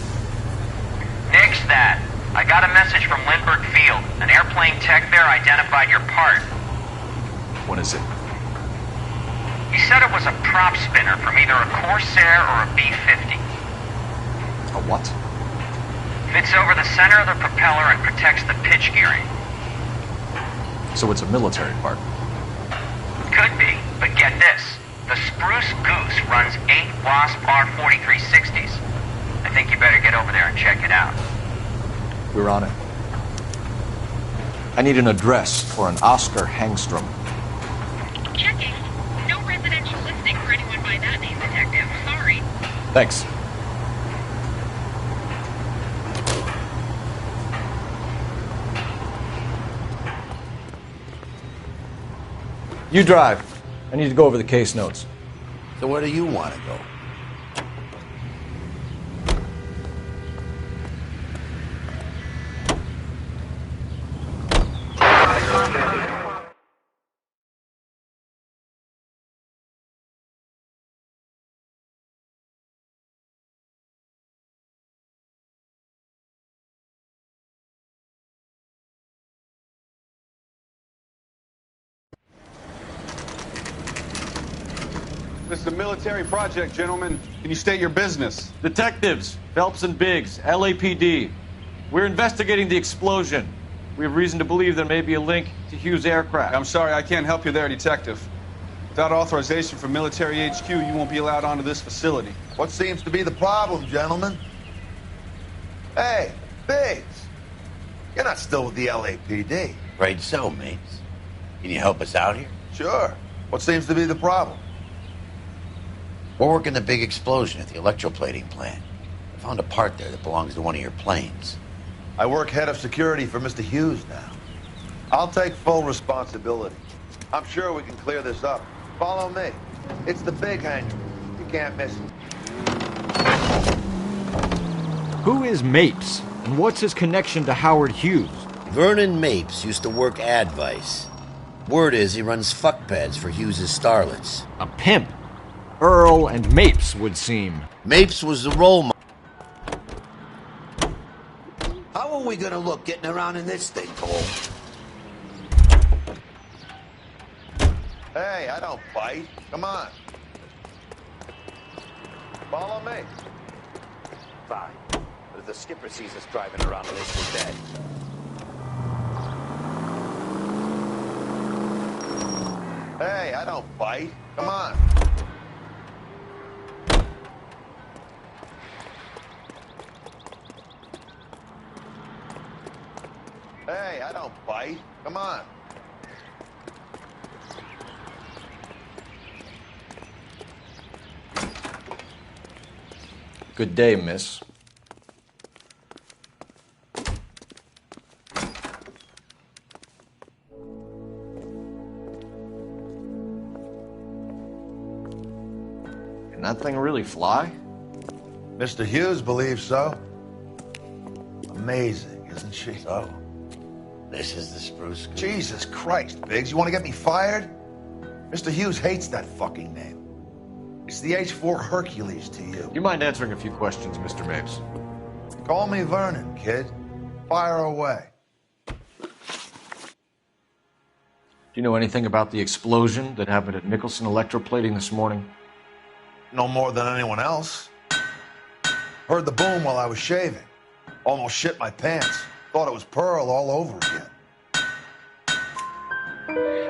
Nix that. I got a message from Lindbergh Field. An airplane tech there identified your part. What is it? He said it was a prop spinner from either a Corsair or a B-50. A what? Fits over the center of the propeller and protects the pitch gearing. So it's a military part. Could be, but get this. The Spruce Goose runs 8 Wasp R4360s. I think you better get over there and check it out. We're on it. I need an address for an Oscar Hangstrom. Checking. No residential listing for anyone by that name, Detective. Sorry. Thanks. You drive. I need to go over the case notes. So where do you want to go? This is a military project, gentlemen. Can you state your business? Detectives, Phelps and Biggs, LAPD. We're investigating the explosion. We have reason to believe there may be a link to Hughes' aircraft. I'm sorry, I can't help you there, Detective. Without authorization from military HQ, you won't be allowed onto this facility. What seems to be the problem, gentlemen? Hey, Biggs. You're not still with the LAPD. Right so, mates. Can you help us out here? Sure. What seems to be the problem? We're working the big explosion at the electroplating plant. I found a part there that belongs to one of your planes. I work head of security for Mr. Hughes now. I'll take full responsibility. I'm sure we can clear this up. Follow me. It's the big hangar. You can't miss it. Who is Mapes, and what's his connection to Howard Hughes? Vernon Mapes used to work Advice. Word is he runs fuck pads for Hughes' starlets. A pimp. Earl and Mapes would seem. Mapes was the role model. How are we gonna look getting around in this thing, Cole? Hey, I don't fight. Come on. Follow me. Fine. But if the skipper sees us driving around, at least we're dead. Hey, I don't fight. Come on. Hey, I don't fight. Come on. Good day, miss. Can that thing really fly? Mr. Hughes believes so. Amazing, isn't she? So, this is the Spruce Goose. Jesus Christ, Biggs, you want to get me fired? Mr. Hughes hates that fucking name. It's the H-4 Hercules to you. Do you mind answering a few questions, Mr. Mapes? Call me Vernon, kid. Fire away. Do you know anything about the explosion that happened at Nicholson Electroplating this morning? No more than anyone else. Heard the boom while I was shaving. Almost shit my pants. Thought it was Pearl all over again.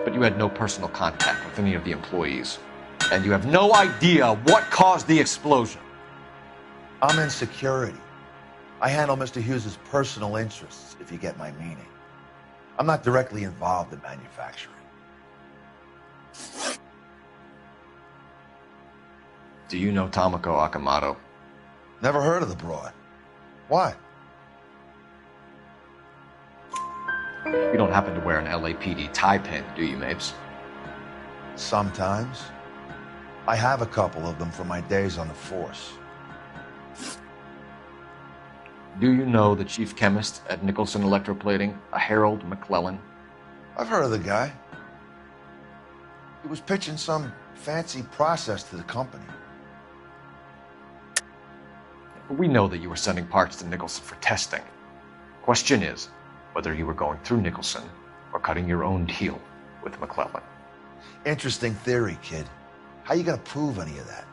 But you had no personal contact with any of the employees. And you have no idea what caused the explosion. I'm in security. I handle Mr. Hughes' personal interests, if you get my meaning. I'm not directly involved in manufacturing. Do you know Tomoko Akamoto? Never heard of the broad. Why? You don't happen to wear an LAPD tie pin, do you, Mapes? Sometimes. I have a couple of them from my days on the force. Do you know the chief chemist at Nicholson Electroplating, a Harold McClellan? I've heard of the guy. He was pitching some fancy process to the company. We know that you were sending parts to Nicholson for testing. Question is whether you were going through Nicholson or cutting your own deal with McClellan. Interesting theory, kid. How you gonna prove any of that?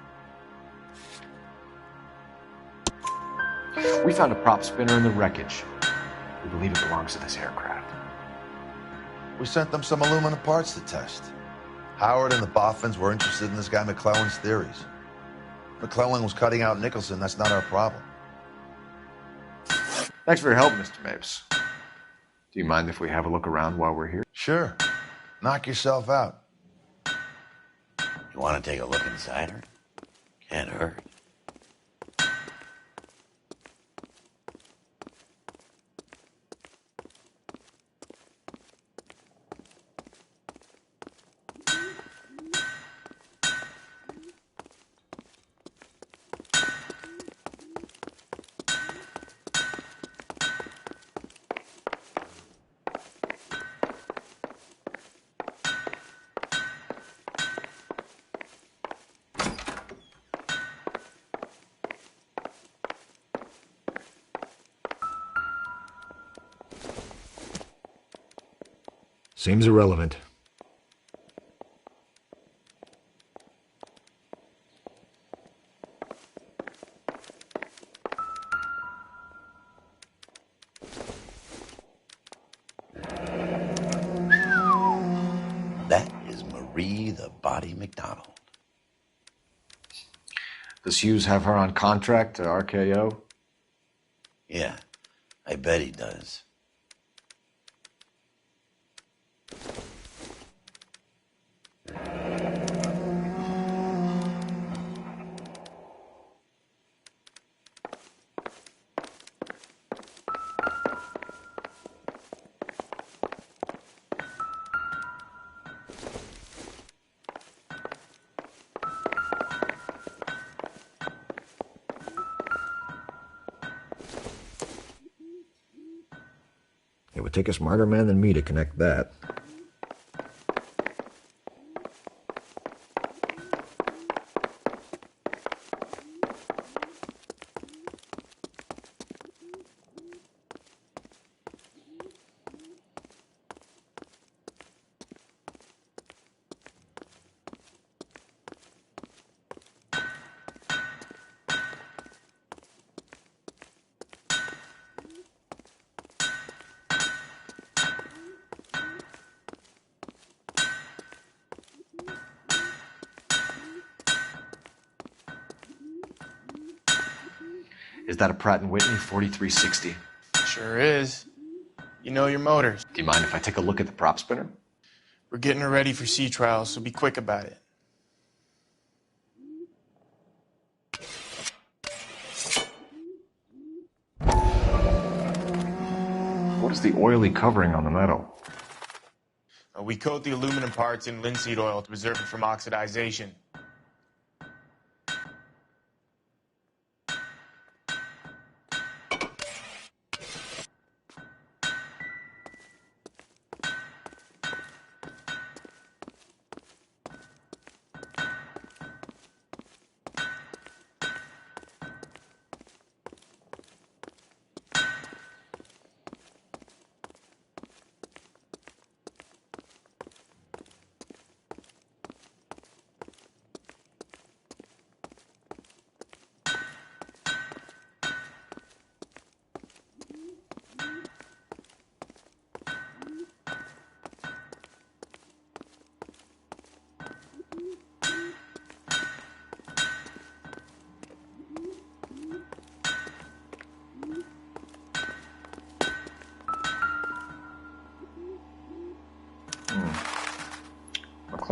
We found a prop spinner in the wreckage. We believe it belongs to this aircraft. We sent them some aluminum parts to test. Howard and the Boffins were interested in this guy McClellan's theories. McClellan was cutting out Nicholson. That's not our problem. Thanks for your help, Mr. Mapes. Do you mind if we have a look around while we're here? Sure. Knock yourself out. You want to take a look inside her? Can't hurt. Seems irrelevant. That is Marie the Body McDonald. Does Hughes have her on contract to RKO? Yeah, I bet he does. It would take a smarter man than me to connect that. Is that a Pratt & Whitney 4360? Sure is. You know your motors. Do you mind if I take a look at the prop spinner? We're getting her ready for sea trials, so be quick about it. What is the oily covering on the metal? We coat the aluminum parts in linseed oil to preserve it from oxidization.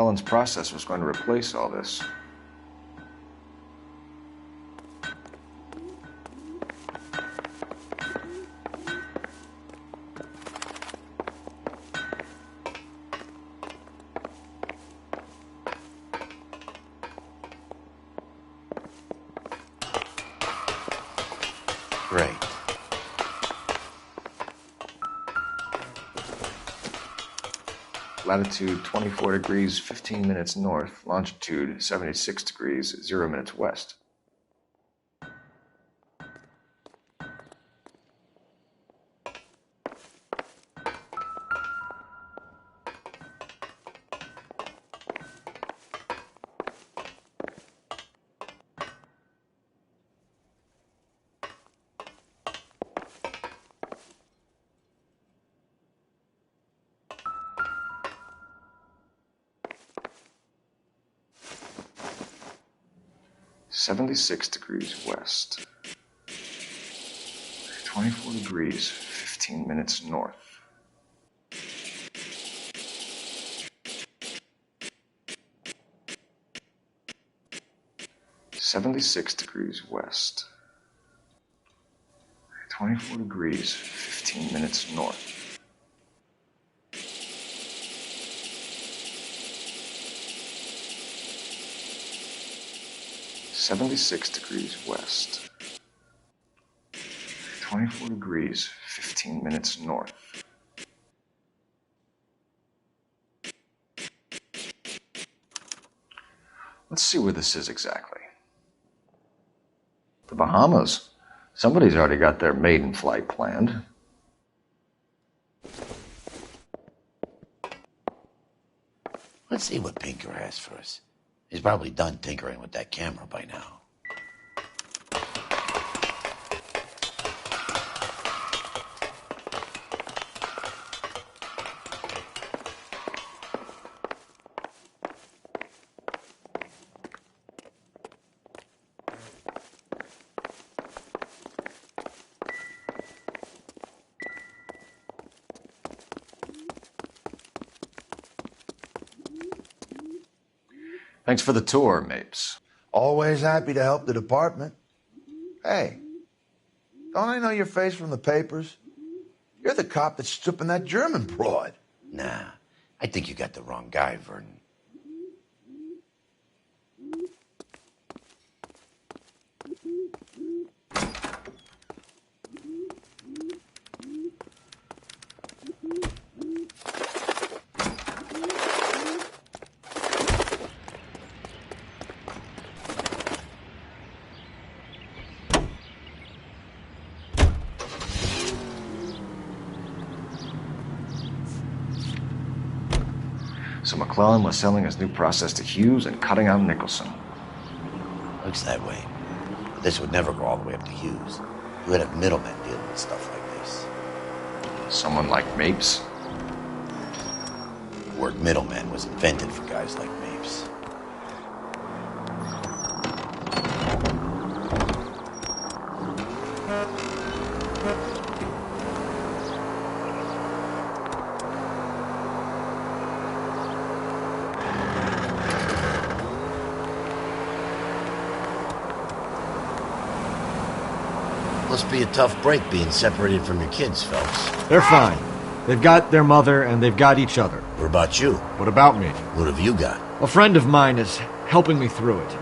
McClellan's process was going to replace all this. Great. Latitude 24 degrees, 15 minutes north. Longitude 76 degrees, 0 minutes west. .76 degrees west. 24 degrees, 15 minutes north. .76 degrees west. 24 degrees, 15 minutes north. .76 degrees west. 24 degrees, 15 minutes north. Let's see where this is exactly. The Bahamas. Somebody's already got their maiden flight planned. Let's see what Pinker has for us. He's probably done tinkering with that camera by now. Thanks for the tour, Mapes. Always happy to help the department. Hey, don't I know your face from the papers? You're the cop that's stripping that German broad. Nah, I think you got the wrong guy, Vernon. So McClellan was selling his new process to Hughes and cutting out Nicholson. Looks that way. But this would never go all the way up to Hughes. You would have middlemen dealing with stuff like this. Someone like Mapes? The word middleman was invented for guys like Mapes. Must be a tough break being separated from your kids, Phelps. They're fine. They've got their mother and they've got each other. What about you? What about me? What have you got? A friend of mine is helping me through it.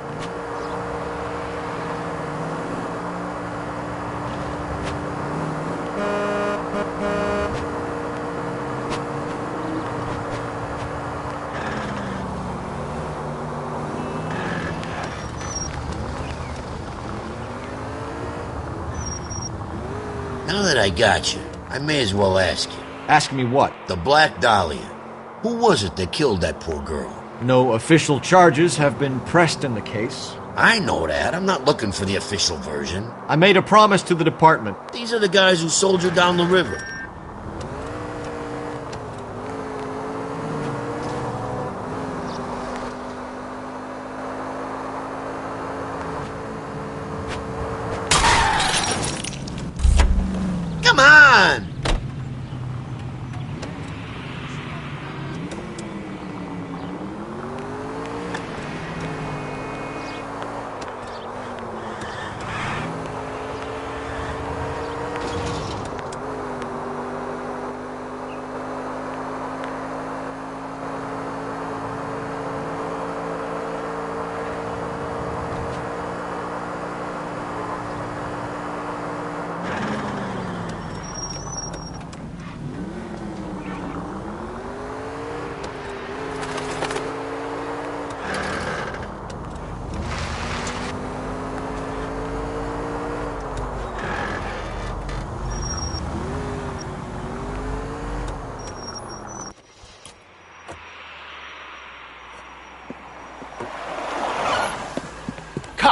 Now that I got you, I may as well ask you. Ask me what? The Black Dahlia. Who was it that killed that poor girl? No official charges have been pressed in the case. I know that. I'm not looking for the official version. I made a promise to the department. These are the guys who soldiered down the river. Come on!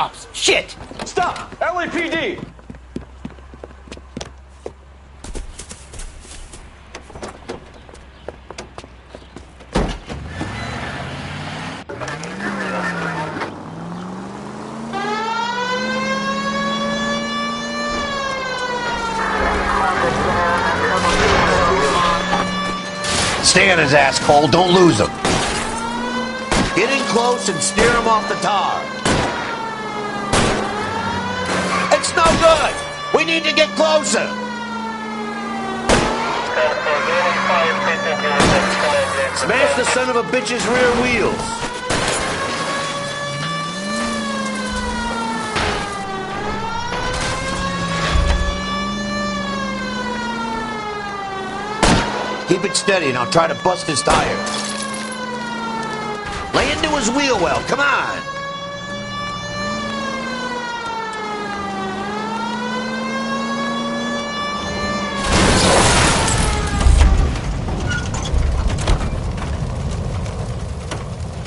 cops. Shit! Stop! LAPD! Stay on his ass, Cole. Don't lose him. Get in close and steer him off the tar. It's no good. We need to get closer. Smash the son of a bitch's rear wheels. Keep it steady and I'll try to bust his tires. Lay into his wheel well, come on!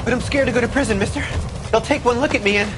But I'm scared to go to prison, mister. They'll take one look at me and...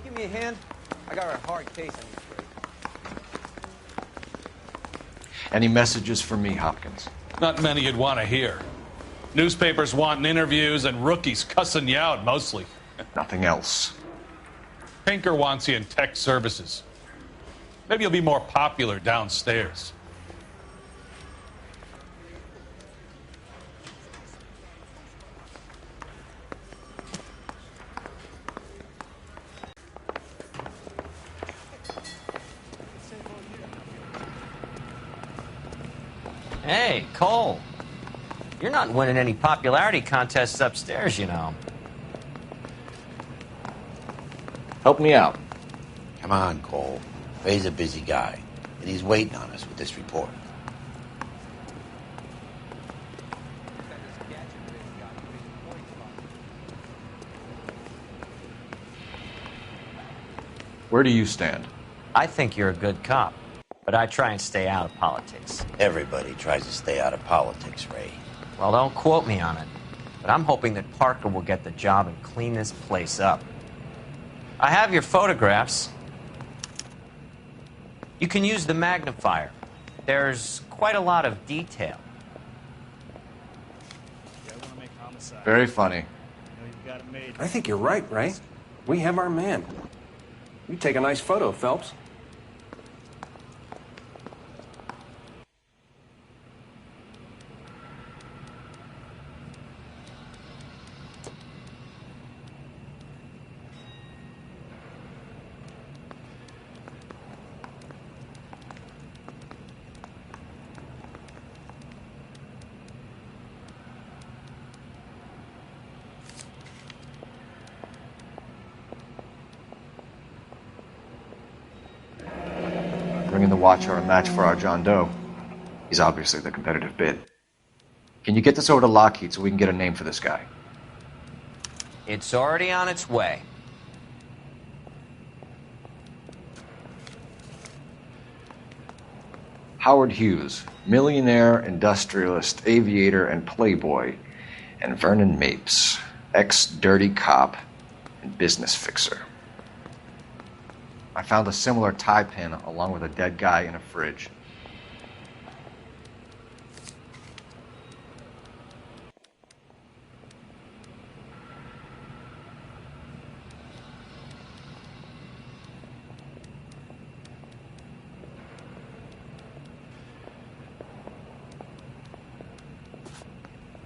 Give me a hand. I got a hard case on these straight. Any messages for me, Hopkins? Not many you'd want to hear. Newspapers wanting interviews and rookies cussing you out, mostly. Nothing else. Pinker wants you in tech services. Maybe you'll be more popular downstairs. Hey, Cole. You're not winning any popularity contests upstairs, you know. Help me out. Come on, Cole. Ray's a busy guy, and he's waiting on us with this report. Where do you stand? I think you're a good cop, but I try and stay out of politics. Everybody tries to stay out of politics, Ray. Well, don't quote me on it, but I'm hoping that Parker will get the job and clean this place up. I have your photographs. You can use the magnifier. There's quite a lot of detail. Very funny. I think you're right, Ray. We have our man. You take a nice photo, Phelps. Bringing the Watcher a match for our John Doe. He's obviously the competitive bid. Can you get this over to Lockheed so we can get a name for this guy? It's already on its way. Howard Hughes, millionaire, industrialist, aviator, and playboy, and Vernon Mapes, ex-dirty cop and business fixer. I found a similar tie pin along with a dead guy in a fridge.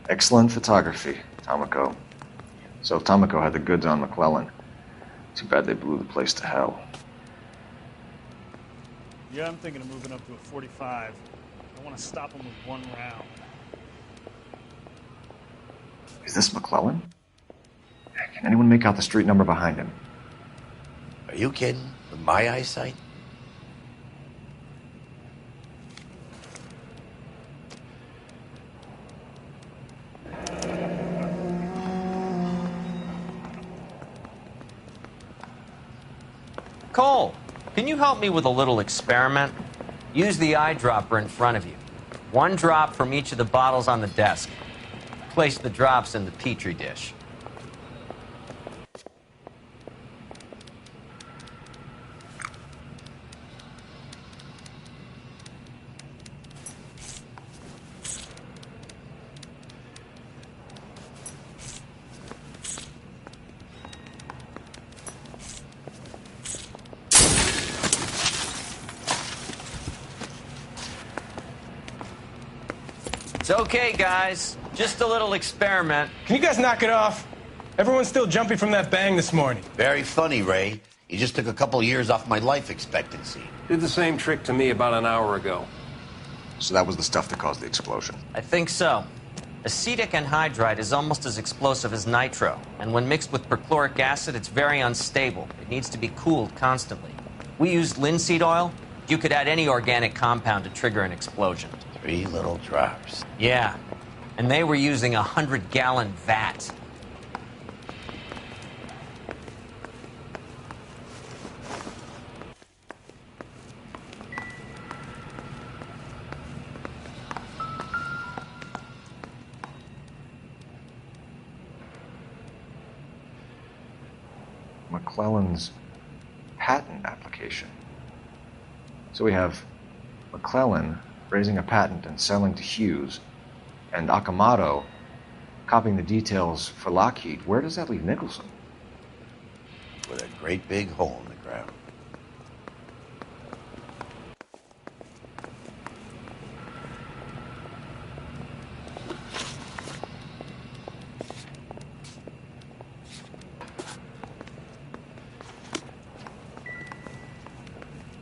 Excellent photography, Tomoko. So Tomoko had the goods on McClellan. Too bad they blew the place to hell. Yeah, I'm thinking of moving up to a 45. I want to stop him with one round. Is this McClellan? Can anyone make out the street number behind him? Are you kidding? With my eyesight? Cole, can you help me with a little experiment? Use the eyedropper in front of you. One drop from each of the bottles on the desk. Place the drops in the petri dish. It's okay, guys. Just a little experiment. Can you guys knock it off? Everyone's still jumping from that bang this morning. Very funny, Ray. You just took a couple years off my life expectancy. Did the same trick to me about an hour ago. So that was the stuff that caused the explosion. I think so. Acetic anhydride is almost as explosive as nitro, and when mixed with perchloric acid, it's very unstable. It needs to be cooled constantly. We used linseed oil. You could add any organic compound to trigger an explosion. 3 little drops. Yeah, and they were using a 100-gallon vat. McClellan's patent application. So we have McClellan raising a patent and selling to Hughes, and Akamoto copying the details for Lockheed. Where does that leave Nicholson? With a great big hole in the ground.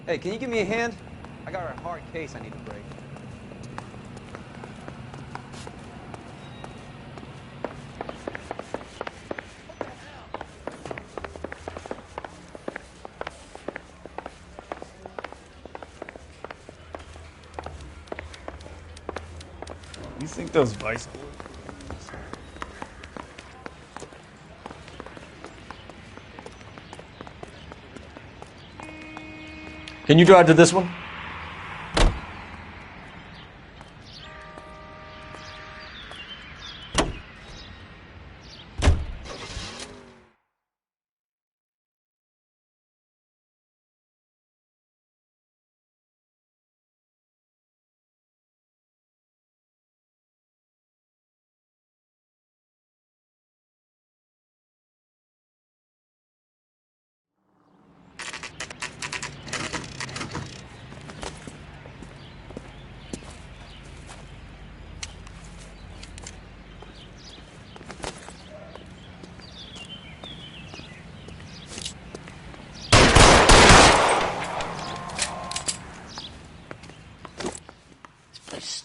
Hey, can you give me a hand? I got a hard case I need to break. You think those vice boys? Can you drive to this one?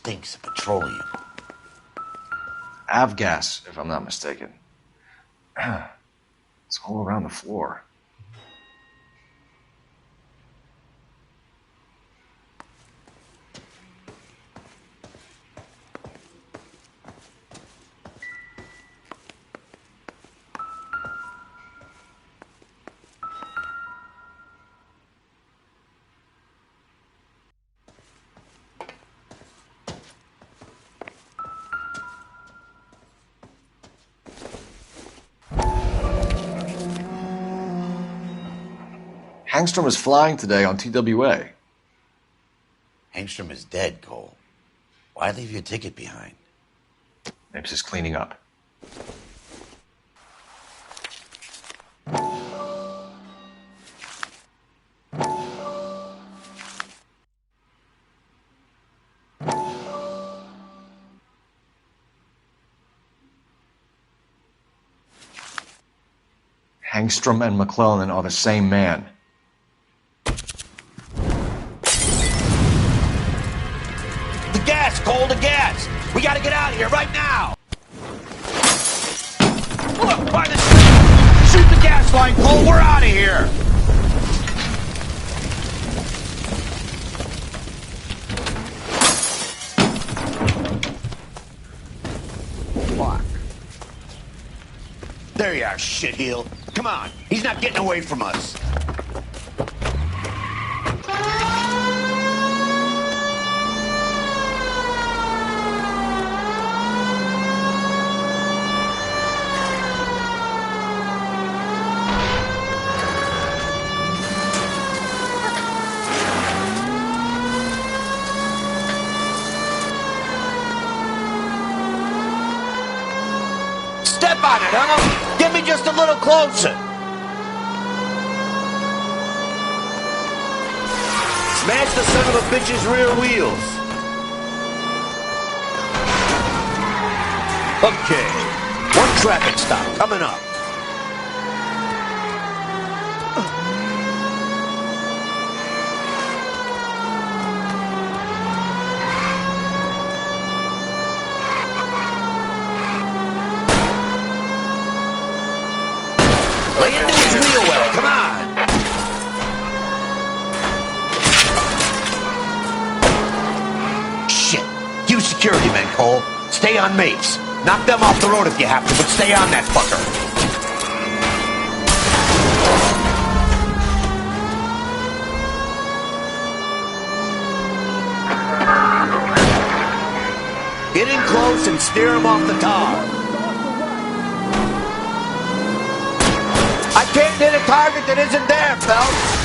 stinks of petroleum. Avgas, if I'm not mistaken. It's all around the floor. Hangstrom is flying today on TWA. Hangstrom is dead, Cole. Why leave your ticket behind? Mapes is cleaning up. Hangstrom and McClellan are the same man. The gas, Cole, the gas! We gotta get out of here right now! Look, by the street! Shoot the gas line, Cole, we're out of here! Fuck. There you are, shitheel. Come on, he's not getting away from us. Step on it, huh? Get me just a little closer. Smash the son of a bitch's rear wheels. Okay. One traffic stop coming up. Lay into his wheel well, come on! Shit. You security men, Cole. Stay on Mapes. Knock them off the road if you have to, but stay on that fucker. Get in close and steer him off the tar. I can't hit a target that isn't there, Phelps.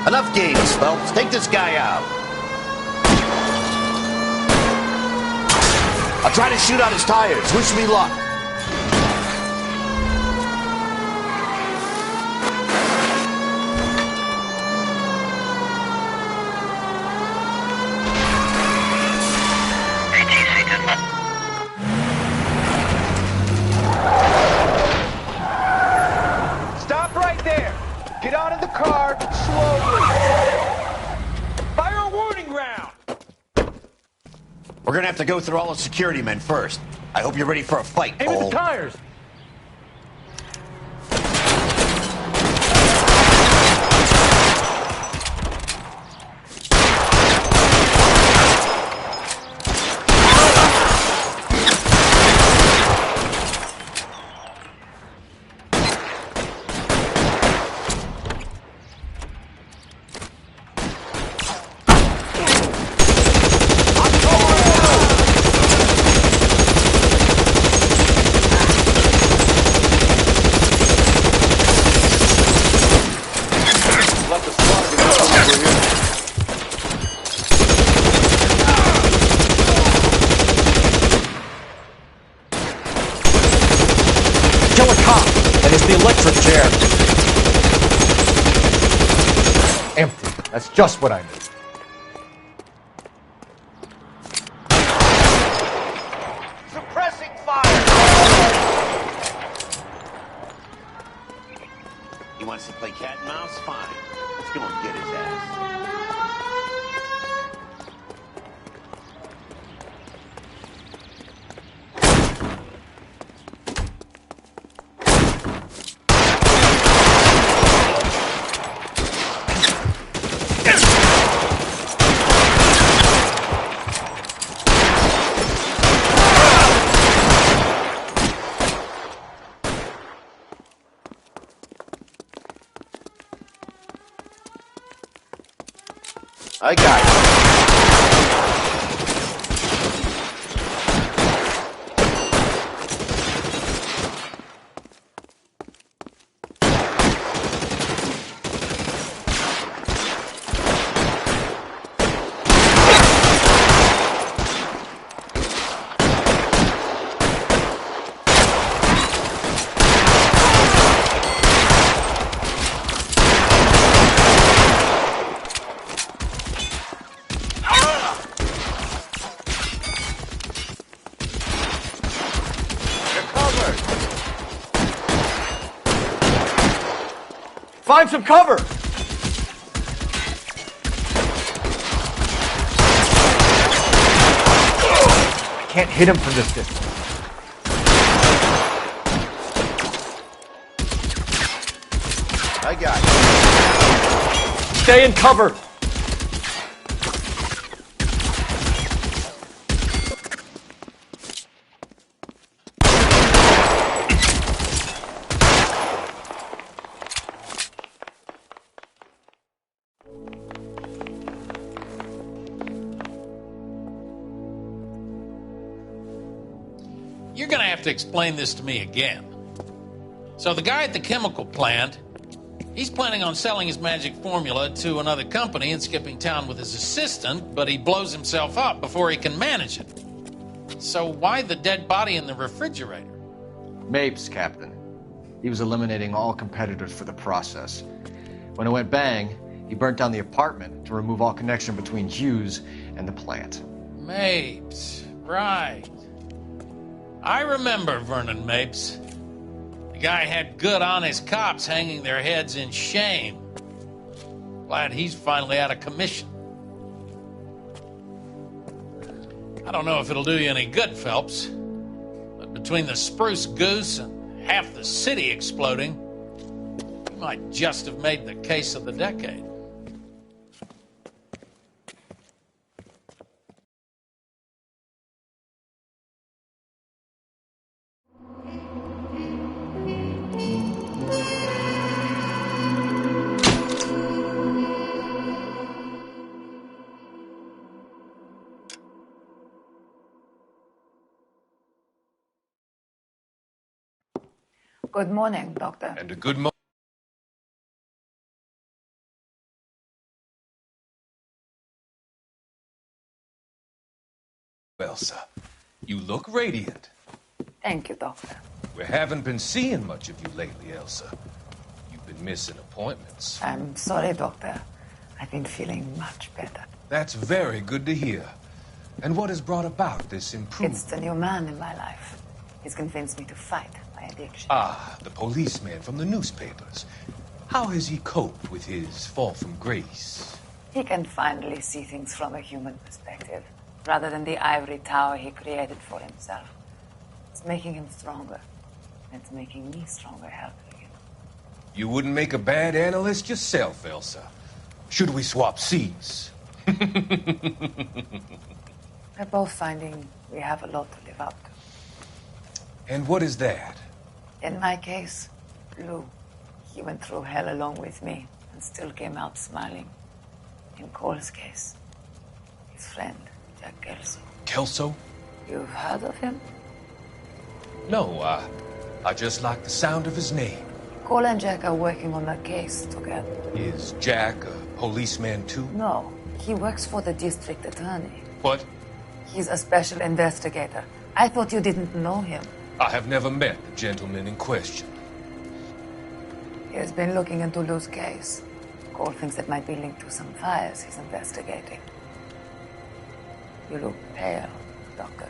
Enough games, Phelps. Take this guy out. I'll try to shoot out his tires. Wish me luck. Stop right there. Get out of the car slowly. Fire a warning round. We're gonna have to go through all the security men first. I hope you're ready for a fight, Aim at Cole. the tires. Kill a cop, and it's the electric chair. Empty. That's just what I need. Suppressing fire. wants to play cat and mouse, fine. Let's go and get his ass. I got it. Find some cover! I can't hit him from this distance. I got it. Stay in cover! You're gonna have to explain this to me again. So the guy at the chemical plant, he's planning on selling his magic formula to another company and skipping town with his assistant, but he blows himself up before he can manage it. So why the dead body in the refrigerator? Mapes, Captain. He was eliminating all competitors for the process. When it went bang, he burnt down the apartment to remove all connection between Hughes and the plant. Mapes, right. I remember Vernon Mapes. The guy had good, honest cops hanging their heads in shame. Glad he's finally out of commission. I don't know if it'll do you any good, Phelps, but between the Spruce Goose and half the city exploding, you might just have made the case of the decade. Good morning, Doctor. And a good morning. Elsa, you look radiant. Thank you, Doctor. We haven't been seeing much of you lately, Elsa. You've been missing appointments. I'm sorry, Doctor. I've been feeling much better. That's very good to hear. And what has brought about this improvement? It's the new man in my life. He's convinced me to fight my addiction. Ah, the policeman from the newspapers. How has he coped with his fall from grace? He can finally see things from a human perspective, rather than the ivory tower he created for himself. It's making him stronger. It's making me stronger helping him. You wouldn't make a bad analyst yourself, Elsa. Should we swap seats? We're both finding we have a lot to live up to. And what is that? In my case, Lou. He went through hell along with me and still came out smiling. In Cole's case, his friend, Jack Kelso. Kelso? You've heard of him? No, I just like the sound of his name. Cole and Jack are working on a case together. Is Jack a policeman too? No, he works for the district attorney. What? He's a special investigator. I thought you didn't know him. I have never met the gentleman in question. He has been looking into Lou's case. Cole thinks it might be linked to some fires he's investigating. You look pale, Doctor.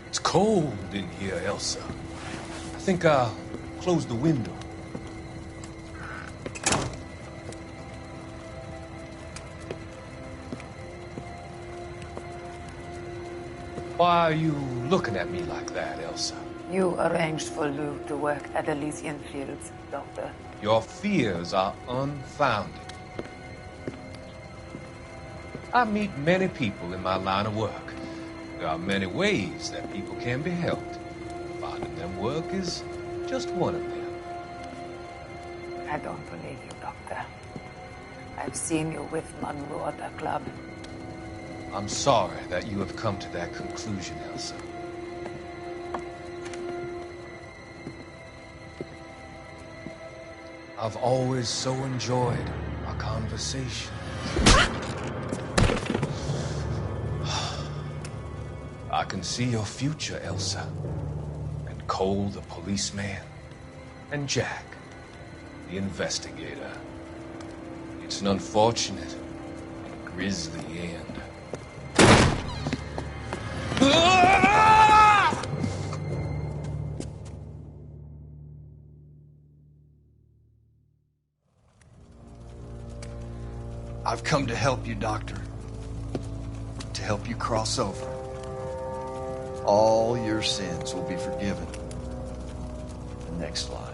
It's cold in here, Elsa. I think I'll close the window. Why are you looking at me like that, Elsa? You arranged for Lou to work at Elysian Fields, Doctor. Your fears are unfounded. I meet many people in my line of work. There are many ways that people can be helped. Finding them work is just one of them. I don't believe you, Doctor. I've seen you with Monroe at the club. I'm sorry that you have come to that conclusion, Elsa. I've always so enjoyed our conversations. I can see your future, Elsa. And Cole, the policeman. And Jack, the investigator. It's an unfortunate and grisly end. I've come to help you, Doctor. To help you cross over. All your sins will be forgiven. The next life.